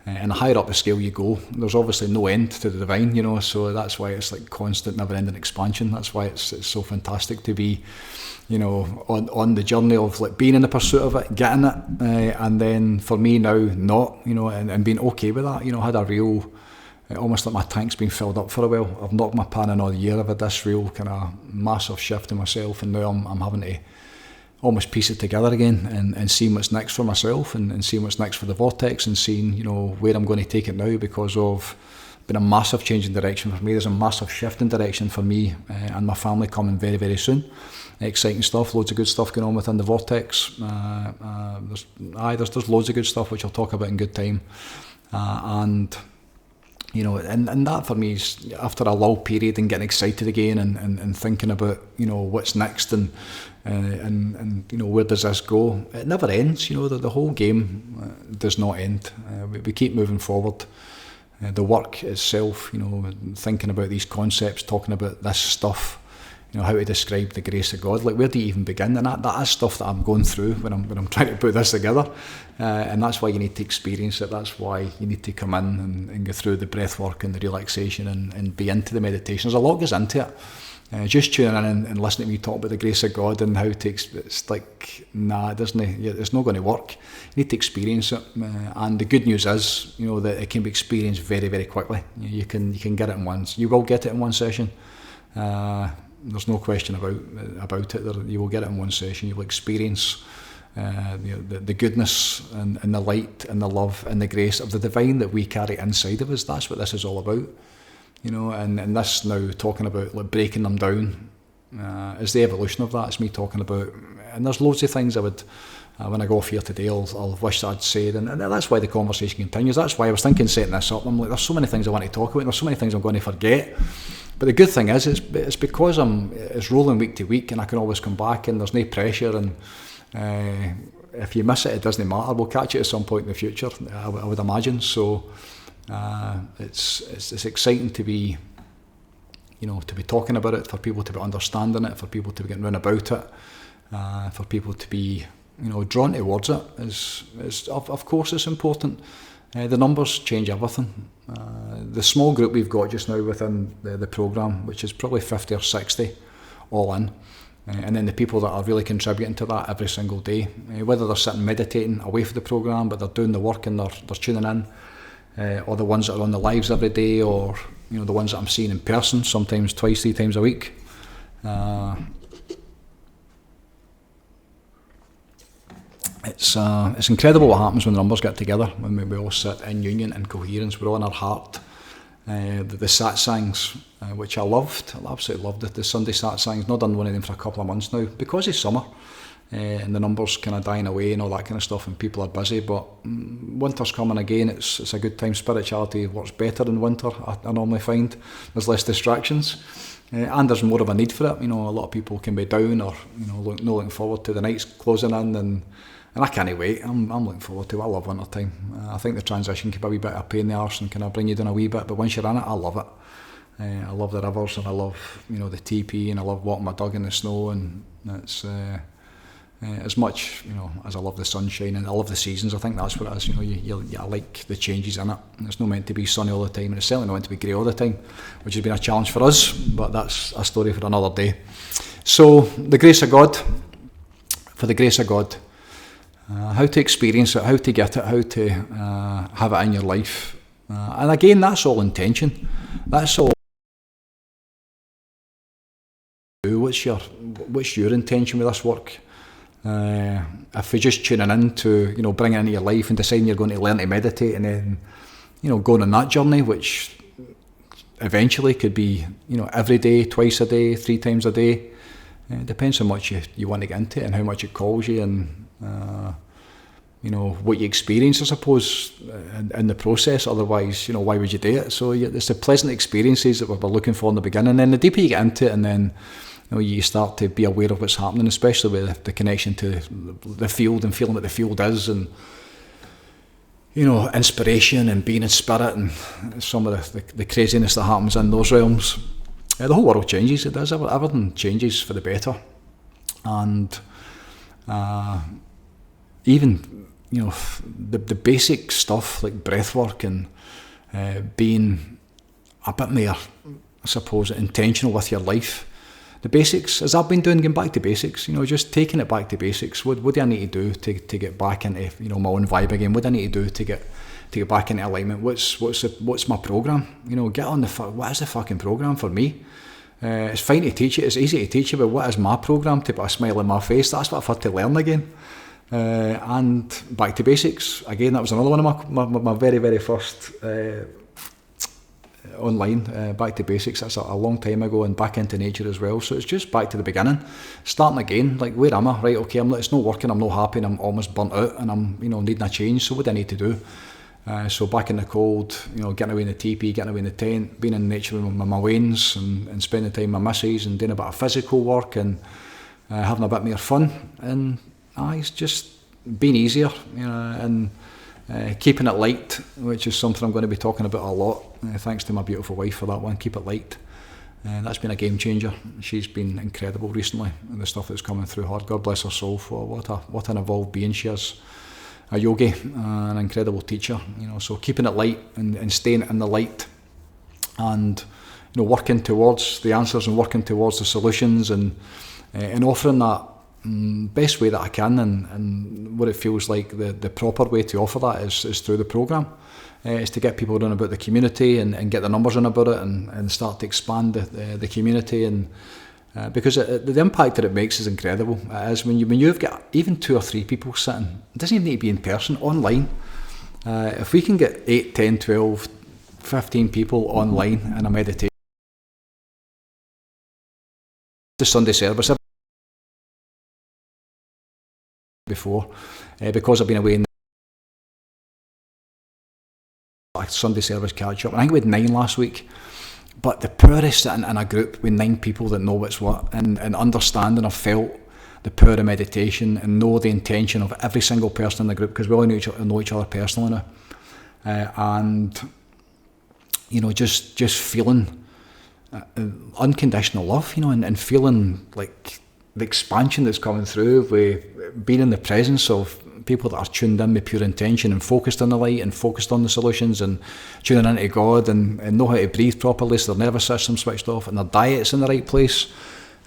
And the higher up the scale you go, there's obviously no end to the divine, so that's why it's like constant, never-ending expansion. That's why it's so fantastic to be, on the journey of like being in the pursuit of it, getting it, and then for me now not, and being okay with that. I had a real, almost like my tank's been filled up for a while. I've knocked my pan in all year. I've had this real kind of massive shift in myself, and now I'm having to almost piece it together again and seeing what's next for myself, and seeing what's next for the vortex, and seeing where I'm going to take it now, because of been a massive change in direction for me. There's a massive shift in direction for me and my family coming very, very soon. Exciting stuff, loads of good stuff going on within the vortex. There's loads of good stuff which I'll talk about in good time, and that for me is after a lull period and getting excited again and thinking about what's next and where does this go. It never ends. The whole game does not end. We keep moving forward. The work itself, thinking about these concepts, talking about this stuff, how to describe the grace of God. Like, where do you even begin? And that is stuff that I'm going through when I'm trying to put this together. And that's why you need to experience it. That's why you need to come in and go through the breath work and the relaxation and be into the meditation. There's a lot goes into it. Just tuning in and listening to me talk about the grace of God and how to, it's like, it doesn't. It's not going to work. You need to experience it. And the good news is, that it can be experienced very, very quickly. You can get it in once. You will get it in one session. There's no question about it. You will get it in one session. You will experience the goodness and the light and the love and the grace of the divine that we carry inside of us. That's what this is all about. And this now talking about like breaking them down is the evolution of that. It's me talking about, and there's loads of things I would, when I go off here today, I'll wish that I'd said, and that's why the conversation continues. That's why I was thinking setting this up. I'm like, there's so many things I want to talk about, and there's so many things I'm going to forget. But the good thing is, it's because it's rolling week to week, and I can always come back, and there's no pressure. And if you miss it, it doesn't matter. We'll catch it at some point in the future, I would imagine. So it's exciting to be, to be talking about it, for people to be understanding it, for people to be getting round about it, for people to be, drawn towards it. Is of course it's important. The numbers change everything. The small group we've got just now within the programme, which is probably 50 or 60 all in, and then the people that are really contributing to that every single day, whether they're sitting meditating away from the programme but they're doing the work and they're tuning in, or the ones that are on the lives every day, or the ones that I'm seeing in person sometimes twice, 3 times a week. It's incredible what happens when the numbers get together, when we all sit in union and coherence. We're all in our heart. The satsangs, which I absolutely loved it. The Sunday satsangs, not done one of them for a couple of months now because it's summer, and the numbers kind of dying away and all that kind of stuff, and people are busy. But winter's coming again. It's a good time. Spirituality works better in winter, I normally find. There's less distractions. And there's more of a need for it. A lot of people can be down or not looking forward to the nights closing in, and I can't wait. I'm looking forward to it. I love winter time. I think the transition can be a wee bit of a pain in the arse and kind of bring you down a wee bit, but once you're in it, I love it. I love the rivers, and I love, you know, the TP, and I love walking my dog in the snow, and it's as much, you know, as I love the sunshine, and I love the seasons. I think that's what it is. You know, I like the changes in it. It's not meant to be sunny all the time, and it's certainly not meant to be grey all the time, which has been a challenge for us, but that's a story for another day. So, the grace of God, for the grace of God, how to experience it, how to get it, how to have it in your life. And again, that's all intention. That's all. What's your intention with this work? If you're just tuning in to, you know, bring it into your life and deciding you're going to learn to meditate, and then, you know, going on that journey, which eventually could be, you know, every day, twice a day, 3 times a day. It depends how much you want to get into it, and how much it calls you, and you know, what you experience, I suppose, in the process. Otherwise, you know, why would you do it? So it's the pleasant experiences that we were looking for in the beginning, and then the deeper you get into it, and then, you know, you start to be aware of what's happening, especially with the connection to the field and feeling what the field is, and, you know, inspiration and being in spirit, and some of the craziness that happens in those realms. The whole world changes. It does. Everything changes for the better, and even, you know, the basic stuff like breath work and being a bit more, I suppose, intentional with your life. The basics, as I've been doing, going back to basics, you know, just taking it back to basics. What do I need to do to get back into, you know, my own vibe again? What do I need to do to get back into alignment? What's my program? You know, get on what is the fucking program for me? It's fine to teach it, it's easy to teach it, but what is my program to put a smile on my face? That's what I've had to learn again. And back to basics again. That was another one of my very, very first online, back to basics. That's a long time ago, and back into nature as well. So it's just back to the beginning, starting again. Like, where am I? Right, okay, it's not working, I'm not happy, and I'm almost burnt out, and I'm, you know, needing a change. So what do I need to do? So back in the cold, you know, getting away in the teepee, getting away in the tent, being in nature with my wains, and spending time with my missus, and doing a bit of physical work, and having a bit more fun, and it's just being easier, you know, and keeping it light, which is something I'm going to be talking about a lot. Thanks to my beautiful wife for that one. Keep it light. That's been a game changer. She's been incredible recently, and the stuff that's coming through her. God bless her soul for what an evolved being she is. A yogi, an incredible teacher, you know. So keeping it light and staying in the light, and, you know, working towards the answers and working towards the solutions, and offering that best way that I can, and what it feels like the proper way to offer that is through the programme. Is to get people on about the community, and get the numbers on about it, and start to expand the community, and because the impact that it makes is incredible. It is when you've got even 2 or 3 people sitting. It doesn't even need to be in person, online. If we can get 8, 10, 12, 15 people online in a meditation, the Sunday service before, because I've been away in a Sunday service catch up, I think we had 9 last week. But the power of sitting in a group with 9 people that know what's what, and understanding, I've felt the power of meditation, and know the intention of every single person in the group, because we all know each other personally now, and, you know, just feeling unconditional love, you know, and feeling like the expansion that's coming through with being in the presence of people that are tuned in with pure intention, and focused on the light, and focused on the solutions, and tuning into God, and know how to breathe properly, so their nervous system switched off, and their diet's in the right place,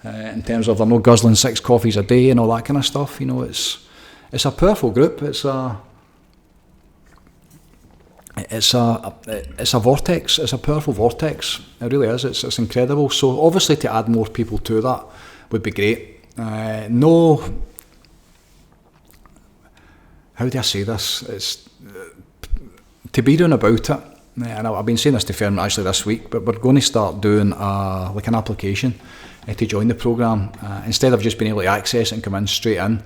in terms of they're not guzzling 6 coffees a day and all that kind of stuff. You know, it's a powerful group. It's a vortex. It's a powerful vortex. It really is. It's incredible. So obviously, to add more people to that would be great. How do I say this? It's to be doing about it. And I've been saying this to Ferm actually this week, but we're going to start doing like an application to join the programme, instead of just being able to access it and come in straight in,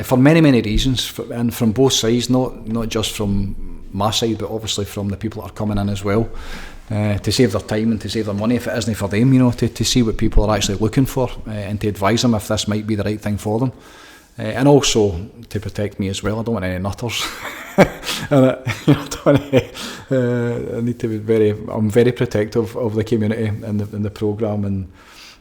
for many reasons, and from both sides, not just from my side, but obviously from the people that are coming in as well, to save their time and to save their money if it isn't for them, you know, to see what people are actually looking for, and to advise them if this might be the right thing for them. And also to protect me as well. I don't want any nutters And I need to be I'm very protective of the community and the programme, and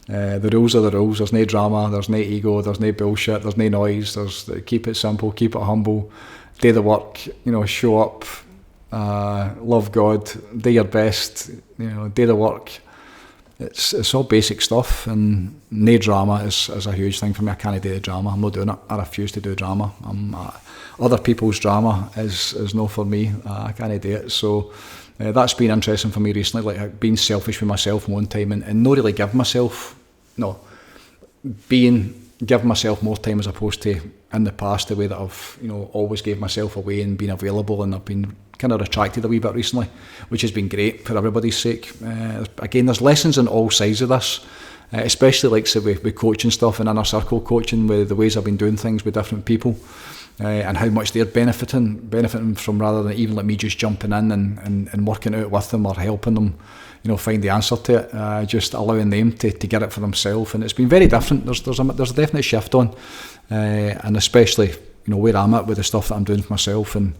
the rules are the rules. There's no drama, there's no ego, there's no bullshit, there's no noise. Keep it simple, keep it humble, do the work, show up, love God, do your best, do the work. It's all basic stuff, and no drama is a huge thing for me. I can't do the drama. I'm not doing it. I refuse to do drama. Other people's drama is no for me. I can't do it. So that's been interesting for me recently, like being selfish with myself one time and not really give myself, give myself more time as opposed to in the past, the way that I've always gave myself away and been available, and I've been kind of retracted a wee bit recently, which has been great for everybody's sake. Again, there's lessons on all sides of this, especially like say with coaching stuff and inner circle coaching, with the ways I've been doing things with different people, and how much they're benefiting from, rather than even like me just jumping in and working out with them or helping them find the answer to it, just allowing them to get it for themselves. And it's been very different. There's a definite shift on, and especially where I'm at with the stuff that I'm doing for myself, and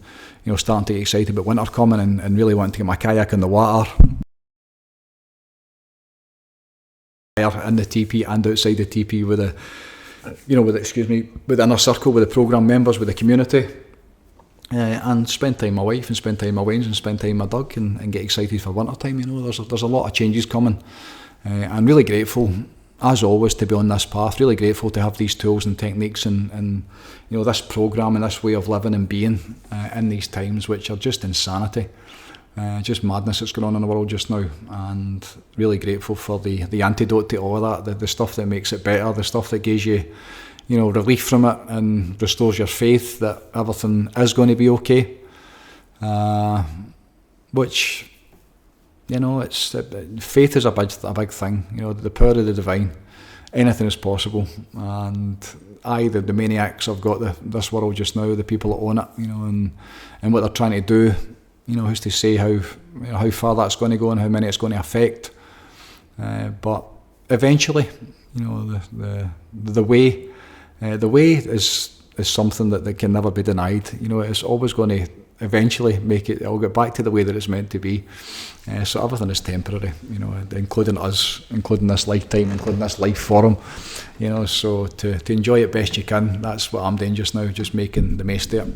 starting to get excited about winter coming, and really wanting to get my kayak in the water, in the TP and outside the TP with with the inner circle, with the programme members, with the community, and spend time with my wife, and spend time with my Waynes, and spend time with my dog, and get excited for winter time. There's a lot of changes coming. I'm really grateful, as always, to be on this path. Really grateful to have these tools and techniques, and this programme and this way of living and being in these times, which are just insanity, just madness that's going on in the world just now. And really grateful for the antidote to all of that, the stuff that makes it better, the stuff that gives you relief from it and restores your faith that everything is going to be okay, which it's faith is a big thing. The power of the divine, anything is possible. And the maniacs have got this world just now, the people that own it, and what they're trying to do, who's to say how far that's going to go and how many it's going to affect, but eventually the way is something that can never be denied. It's always going to eventually it'll get back to the way that it's meant to be. So everything is temporary, including us, including this lifetime, including this life form. So to enjoy it best you can. That's what I'm doing just now, just making the most of it,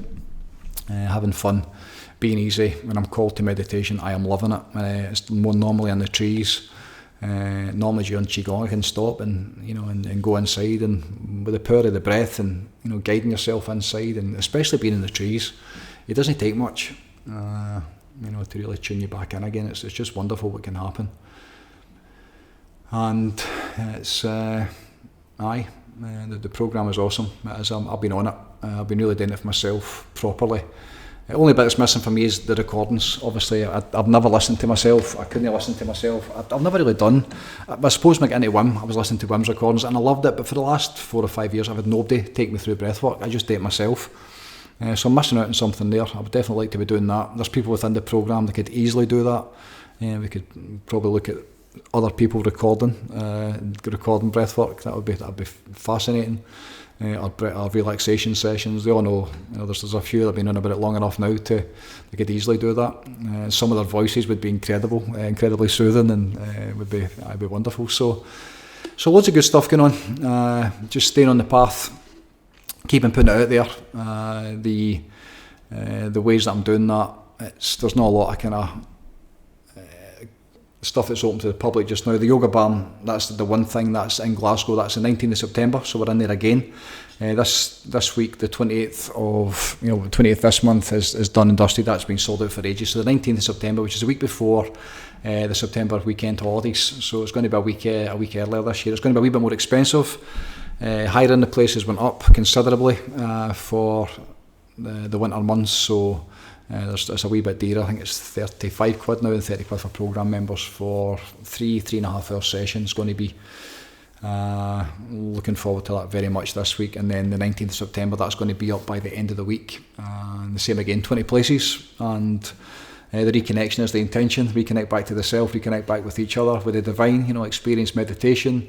having fun, being easy. When I'm called to meditation, I am loving it. It's more normally in the trees. Normally during Qigong I can stop and go inside, and with the power of the breath and guiding yourself inside, and especially being in the trees, it doesn't take much to really tune you back in again. It's just wonderful what can happen. And it's the programme is awesome. I've been on it. I've been really doing it for myself properly. The only bit that's missing for me is the recordings. Obviously, I've never listened to myself. I couldn't listen to myself. I've never really done. I suppose when I got into Wim, I was listening to Wim's recordings and I loved it. But for the last 4 or 5 years, I've had nobody take me through breathwork. I just do it myself. So I'm missing out on something there. I would definitely like to be doing that. There's people within the programme that could easily do that. We could probably look at other people recording breathwork. That would be fascinating. Or relaxation sessions. They all know, there's a few that have been on about it long enough now they could easily do that. Some of their voices would be incredibly soothing, and would be wonderful. So loads of good stuff going on. Just staying on the path, keeping putting it out there. The ways that I'm doing that, there's not a lot of kind of stuff that's open to the public just now. The yoga barn, that's the one thing that's in Glasgow. That's the 19th of September, so we're in there again. This week, the 28th this month is done and dusted. That's been sold out for ages. So the 19th of September, which is a week before the September weekend holidays, so it's going to be a week earlier this year. It's going to be a wee bit more expensive. Hiring the places went up considerably for the winter months, so it's a wee bit dearer. I think it's 35 quid now and 30 quid for programme members for 3.5 hour sessions. Going to be looking forward to that very much this week. And then the 19th of September, that's going to be up by the end of the week. And the same again, 20 places. And the reconnection is the intention. Reconnect back to the self, reconnect back with each other, with the divine, experience meditation.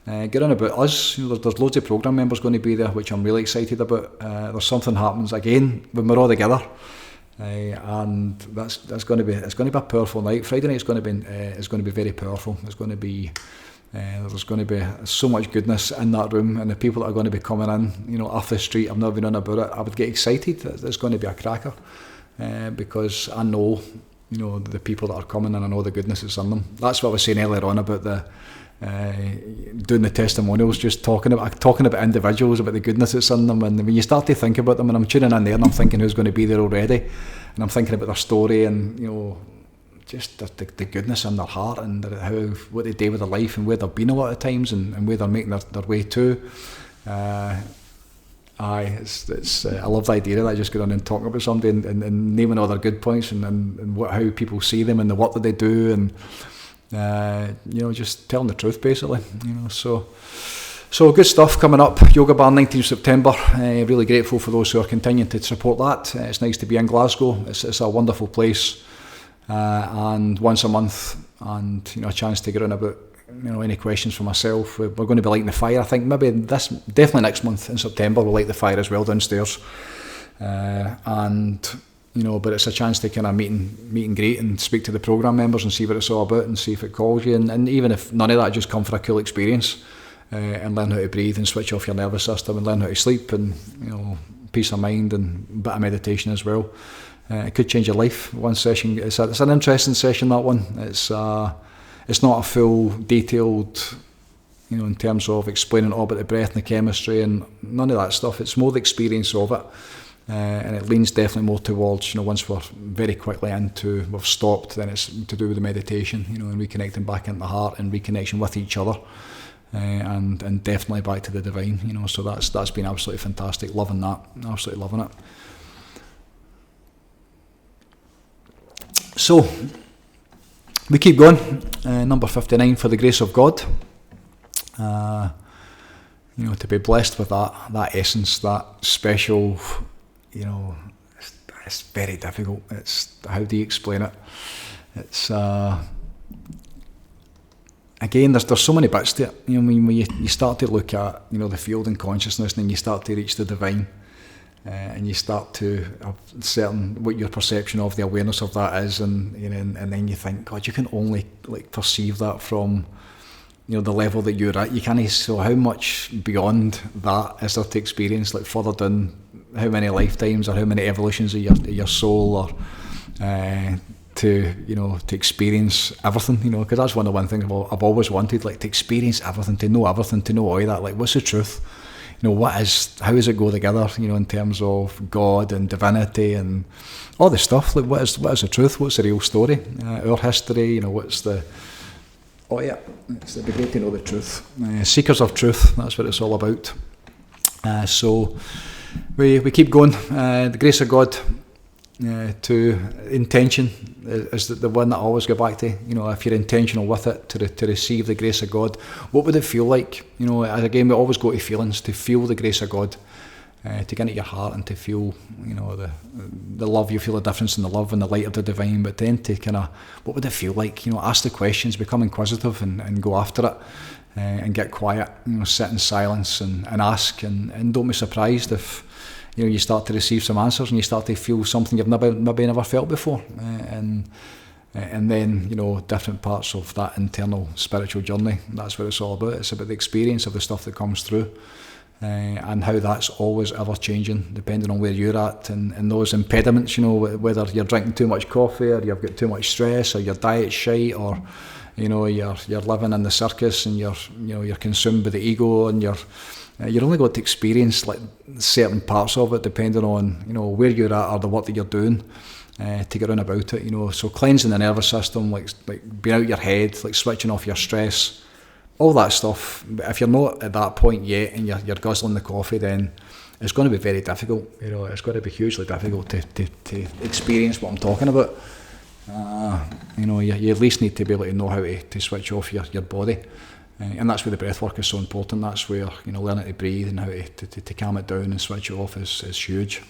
Get on about us. There's loads of programme members going to be there, which I'm really excited about. There's something happens again when we're all together. and that's going to be a powerful night. Friday night is going to be very powerful. It's going to be there's going to be so much goodness in that room, and the people that are going to be coming in, off the street, I've never been on about it. I would get excited. It's going to be a cracker because I know, the people that are coming, and I know the goodness that's in them. That's what I was saying earlier on about the doing the testimonials, just talking about individuals, about the goodness that's in them, and when you start to think about them, and I'm tuning in there and I'm thinking who's going to be there already, and I'm thinking about their story, and just the goodness in their heart, and what they do with their life, and where they've been a lot of times, and where they're making their way to. I love the idea of that, just going on and talking about somebody and naming all their good points, and how people see them and the work that they do, and just telling the truth basically. So good stuff coming up. Yoga Bar 19th September. Really grateful for those who are continuing to support that. It's nice to be in Glasgow. It's a wonderful place. And once a month, and a chance to get on about any questions for myself. We're going to be lighting the fire. I think definitely next month in September we'll light the fire as well downstairs. But it's a chance to kind of meet and greet and speak to the programme members and see what it's all about, and see if it calls you, and even if none of that, just come for a cool experience and learn how to breathe and switch off your nervous system and learn how to sleep, and peace of mind and a bit of meditation as well. It could change your life. One session, it's an interesting session, that one. It's not a full detailed, in terms of explaining all about the breath and the chemistry and none of that stuff. It's more the experience of it, and it leans definitely more towards, once we're very quickly we've stopped, then it's to do with the meditation, and reconnecting back into the heart and reconnection with each other, and definitely back to the divine, so that's been absolutely fantastic. Loving that, absolutely loving it. So, we keep going. Number 59, for the grace of God. To be blessed with that essence, that special, it's very difficult. It's, how do you explain it? It's, again, there's so many bits to it. When you start to look at, the field in consciousness, and then you start to reach the divine, and you start to have what your perception of the awareness of that is, and then you think, God, you can only perceive that from the level that you're at. You can't. So how much beyond that is there to experience? Further down, how many lifetimes or how many evolutions of your soul, or to experience everything. Because that's one thing I've always wanted, to experience everything, to know all that. What's the truth? How does it go together, in terms of God and divinity and all this stuff? What is the truth? What's the real story? Our history, it's the great to know the truth. Seekers of truth, that's what it's all about. So we keep going. The grace of God, to intention is the one that I always go back to. If you're intentional with it, to receive the grace of God, what would it feel like? Again, we always go to feelings, to feel the grace of God, to get into your heart and to feel, the love. You feel the difference in the love and the light of the divine, but then to what would it feel like? Ask the questions, become inquisitive, and go after it, and get quiet. Sit in silence and ask, and don't be surprised if you start to receive some answers, and you start to feel something you've maybe never felt before, and then different parts of that internal spiritual journey. That's what it's all about. It's about the experience of the stuff that comes through, and how that's always ever changing depending on where you're at, and those impediments. Whether you're drinking too much coffee, or you've got too much stress, or your diet's shite, or you're living in the circus, and you're consumed by the ego, and you're only going to experience certain parts of it depending on where you're at or the work that you're doing, to get on about it. So cleansing the nervous system, like being out your head, switching off your stress, all that stuff. If you're not at that point yet, and you're guzzling the coffee, then it's going to be very difficult. It's going to be hugely difficult to experience what I'm talking about. You at least need to be able to know how to switch off your body. And that's where the breath work is so important. That's where learning to breathe and how to calm it down and switch it off is huge,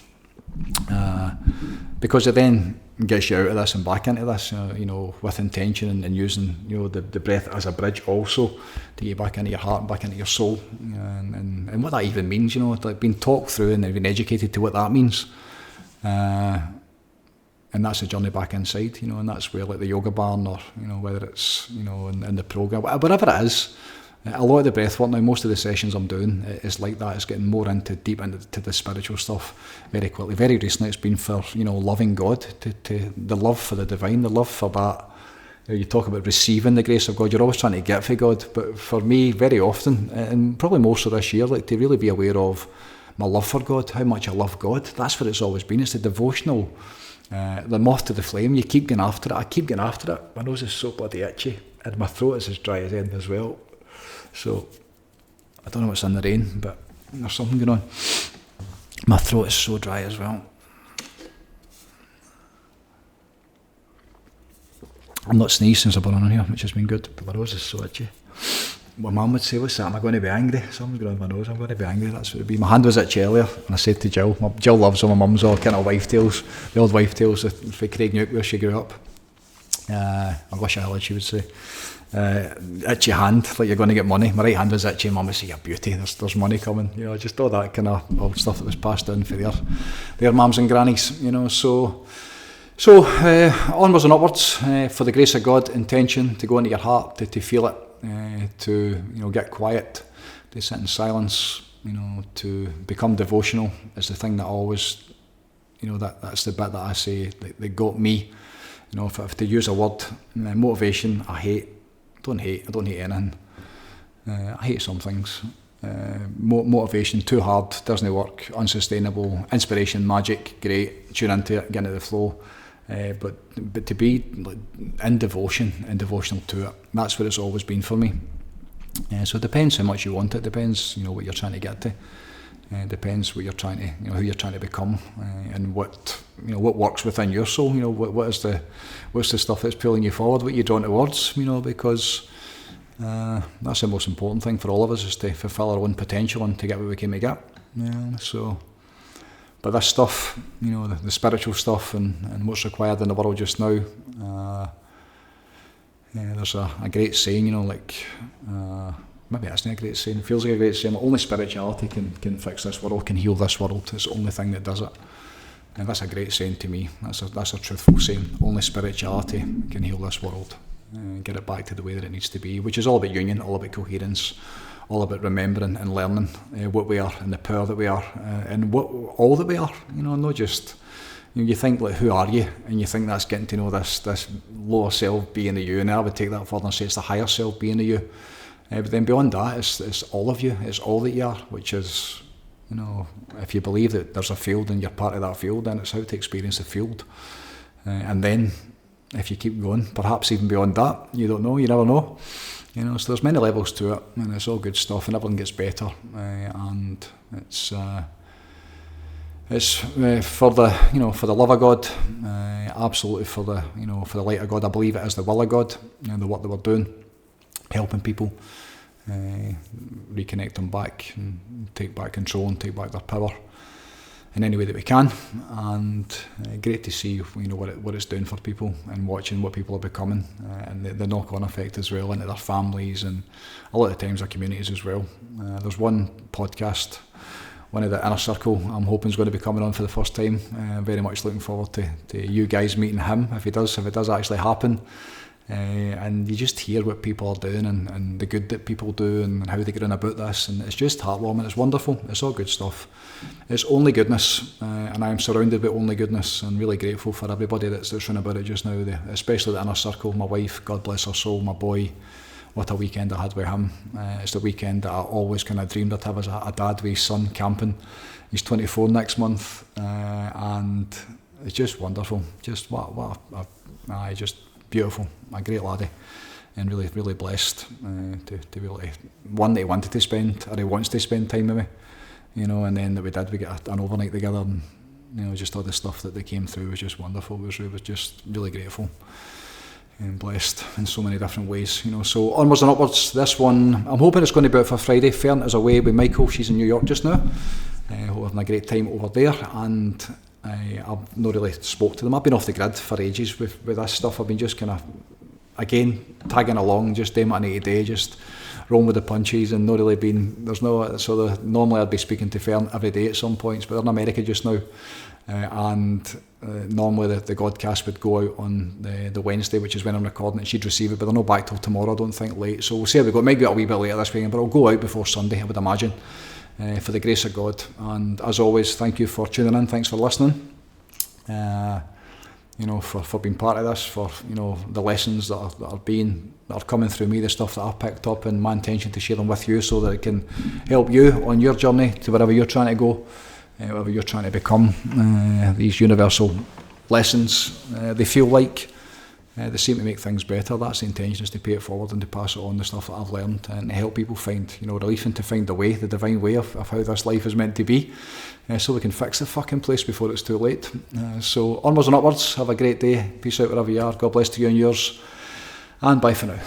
because it then gets you out of this and back into this, with intention, and using the breath as a bridge also to get back into your heart and back into your soul, and what that even means. Being talked through and being educated to what that means. and that's the journey back inside, and that's where, like, the yoga barn, or whether it's in the program, whatever it is. A lot of the breath work now, most of the sessions I'm doing is like that. It's getting more deep into the spiritual stuff very quickly. Very recently, it's been for loving God, to the love for the divine, the love for that. You talk about receiving the grace of God. You're always trying to get for God, but for me, very often, and probably most of this year, like, to really be aware of my love for God, how much I love God. That's what it's always been. It's the devotional, the moth to the flame. You keep going after it. I keep going after it. My nose is so bloody itchy, and my throat is as dry as end as well. So, I don't know what's in the rain, but there's something going on. My throat is so dry as well. I'm not sneezed since I've been on here, which has been good, but my nose is so itchy. My mum would say, what's that? Am I going to be angry? Something's going on with my nose, I'm going to be angry. That's what it would be. My hand was itchy earlier, and I said to Jill, Jill loves all my mum's all kind of wife tales, the old wife tales for Craig Newk where she grew up. I wish I had, she would say. Itchy hand, like you're going to get money. My right hand was itchy, Mum would say, you're beauty, there's money coming. Just all that kind of old stuff that was passed down for their mums and grannies. So onwards and upwards, for the grace of God, intention to go into your heart, to feel it, to get quiet, to sit in silence, to become devotional is the thing that always, that's the bit that I say that got me. If to use a word, motivation, I don't hate anything. I hate some things. Motivation, too hard, doesn't work, unsustainable. Inspiration, magic, great, tune into it, get into the flow. But to be in devotion and devotional to it, that's what it's always been for me. So it depends how much you want it, depends what you're trying to get to. Depends what you're trying to, who you're trying to become, and what works within your soul. What's the stuff that's pulling you forward, what you're drawn towards. Because that's the most important thing for all of us, is to fulfil our own potential and to get what we came to get. But this stuff, the spiritual stuff and what's required in the world just now. There's a great saying, maybe that's not a great saying, it feels like a great saying, only spirituality can fix this world, can heal this world, it's the only thing that does it. And that's a great saying to me, that's a truthful saying, only spirituality can heal this world, and get it back to the way that it needs to be, which is all about union, all about coherence, all about remembering and learning what we are and the power that we are, and all that we are, not just, you think, like, who are you? And you think that's getting to know this lower self being the you, and I would take that further and say it's the higher self being the you. But then beyond that, it's all of you, it's all that you are, which is, if you believe that there's a field and you're part of that field, then it's how to experience the field. And then, if you keep going, perhaps even beyond that, you don't know, you never know. So there's many levels to it, and it's all good stuff, and everything gets better. And it's for the love of God, absolutely for the light of God. I believe it is the will of God, the work that we're doing, helping people, reconnect them back, and take back control and take back their power in any way that we can. And great to see what it's doing for people, and watching what people are becoming, and the knock-on effect as well into their families, and a lot of times their communities as well. There's one podcast, one of the inner circle, I'm hoping is going to be coming on for the first time. Very much looking forward to you guys meeting him, if it does actually happen. And you just hear what people are doing, and the good that people do, and how they get on about this, and it's just heartwarming, it's wonderful, it's all good stuff. It's only goodness, and I'm surrounded by only goodness, and really grateful for everybody that's running about it just now, especially the inner circle, my wife, God bless her soul, my boy. What a weekend I had with him. It's the weekend that I always kind of dreamed I'd have as a dad with his son camping. He's 24 next month, and it's just wonderful. Just just beautiful. A great laddie, and really, really blessed to be able to, one that he wanted to spend, or he wants to spend time with me, and then that we get an overnight together, and just all the stuff that they came through was just wonderful. It was just really grateful. And blessed in so many different ways, So onwards and upwards. This one, I'm hoping it's going to be out for Friday. Fern is away with Michael. She's in New York just now. We're having a great time over there, and I've not really spoke to them. I've been off the grid for ages with this stuff. I've been just kind of, again, tagging along, just doing what I need to do, just rolling with the punches and not really being, normally I'd be speaking to Fern every day at some points, but they're in America just now. Normally the Godcast would go out on the Wednesday, which is when I'm recording it, and she'd receive it, but they're not back till tomorrow, I don't think, late. So we'll see how we go. It might be a wee bit later this weekend, but it'll go out before Sunday, I would imagine, for the grace of God. And as always, thank you for tuning in, thanks for listening, for being part of this, for the lessons that are coming through me, the stuff that I've picked up, and my intention to share them with you so that it can help you on your journey to wherever you're trying to go. Whatever you're trying to become, these universal lessons, they feel like they seem to make things better. That's the intention, is to pay it forward and to pass it on, the stuff that I've learned, and to help people find relief, and to find the way, the divine way of how this life is meant to be, so we can fix the fucking place before it's too late. So onwards and upwards, have a great day, peace out wherever you are, God bless to you and yours, and bye for now.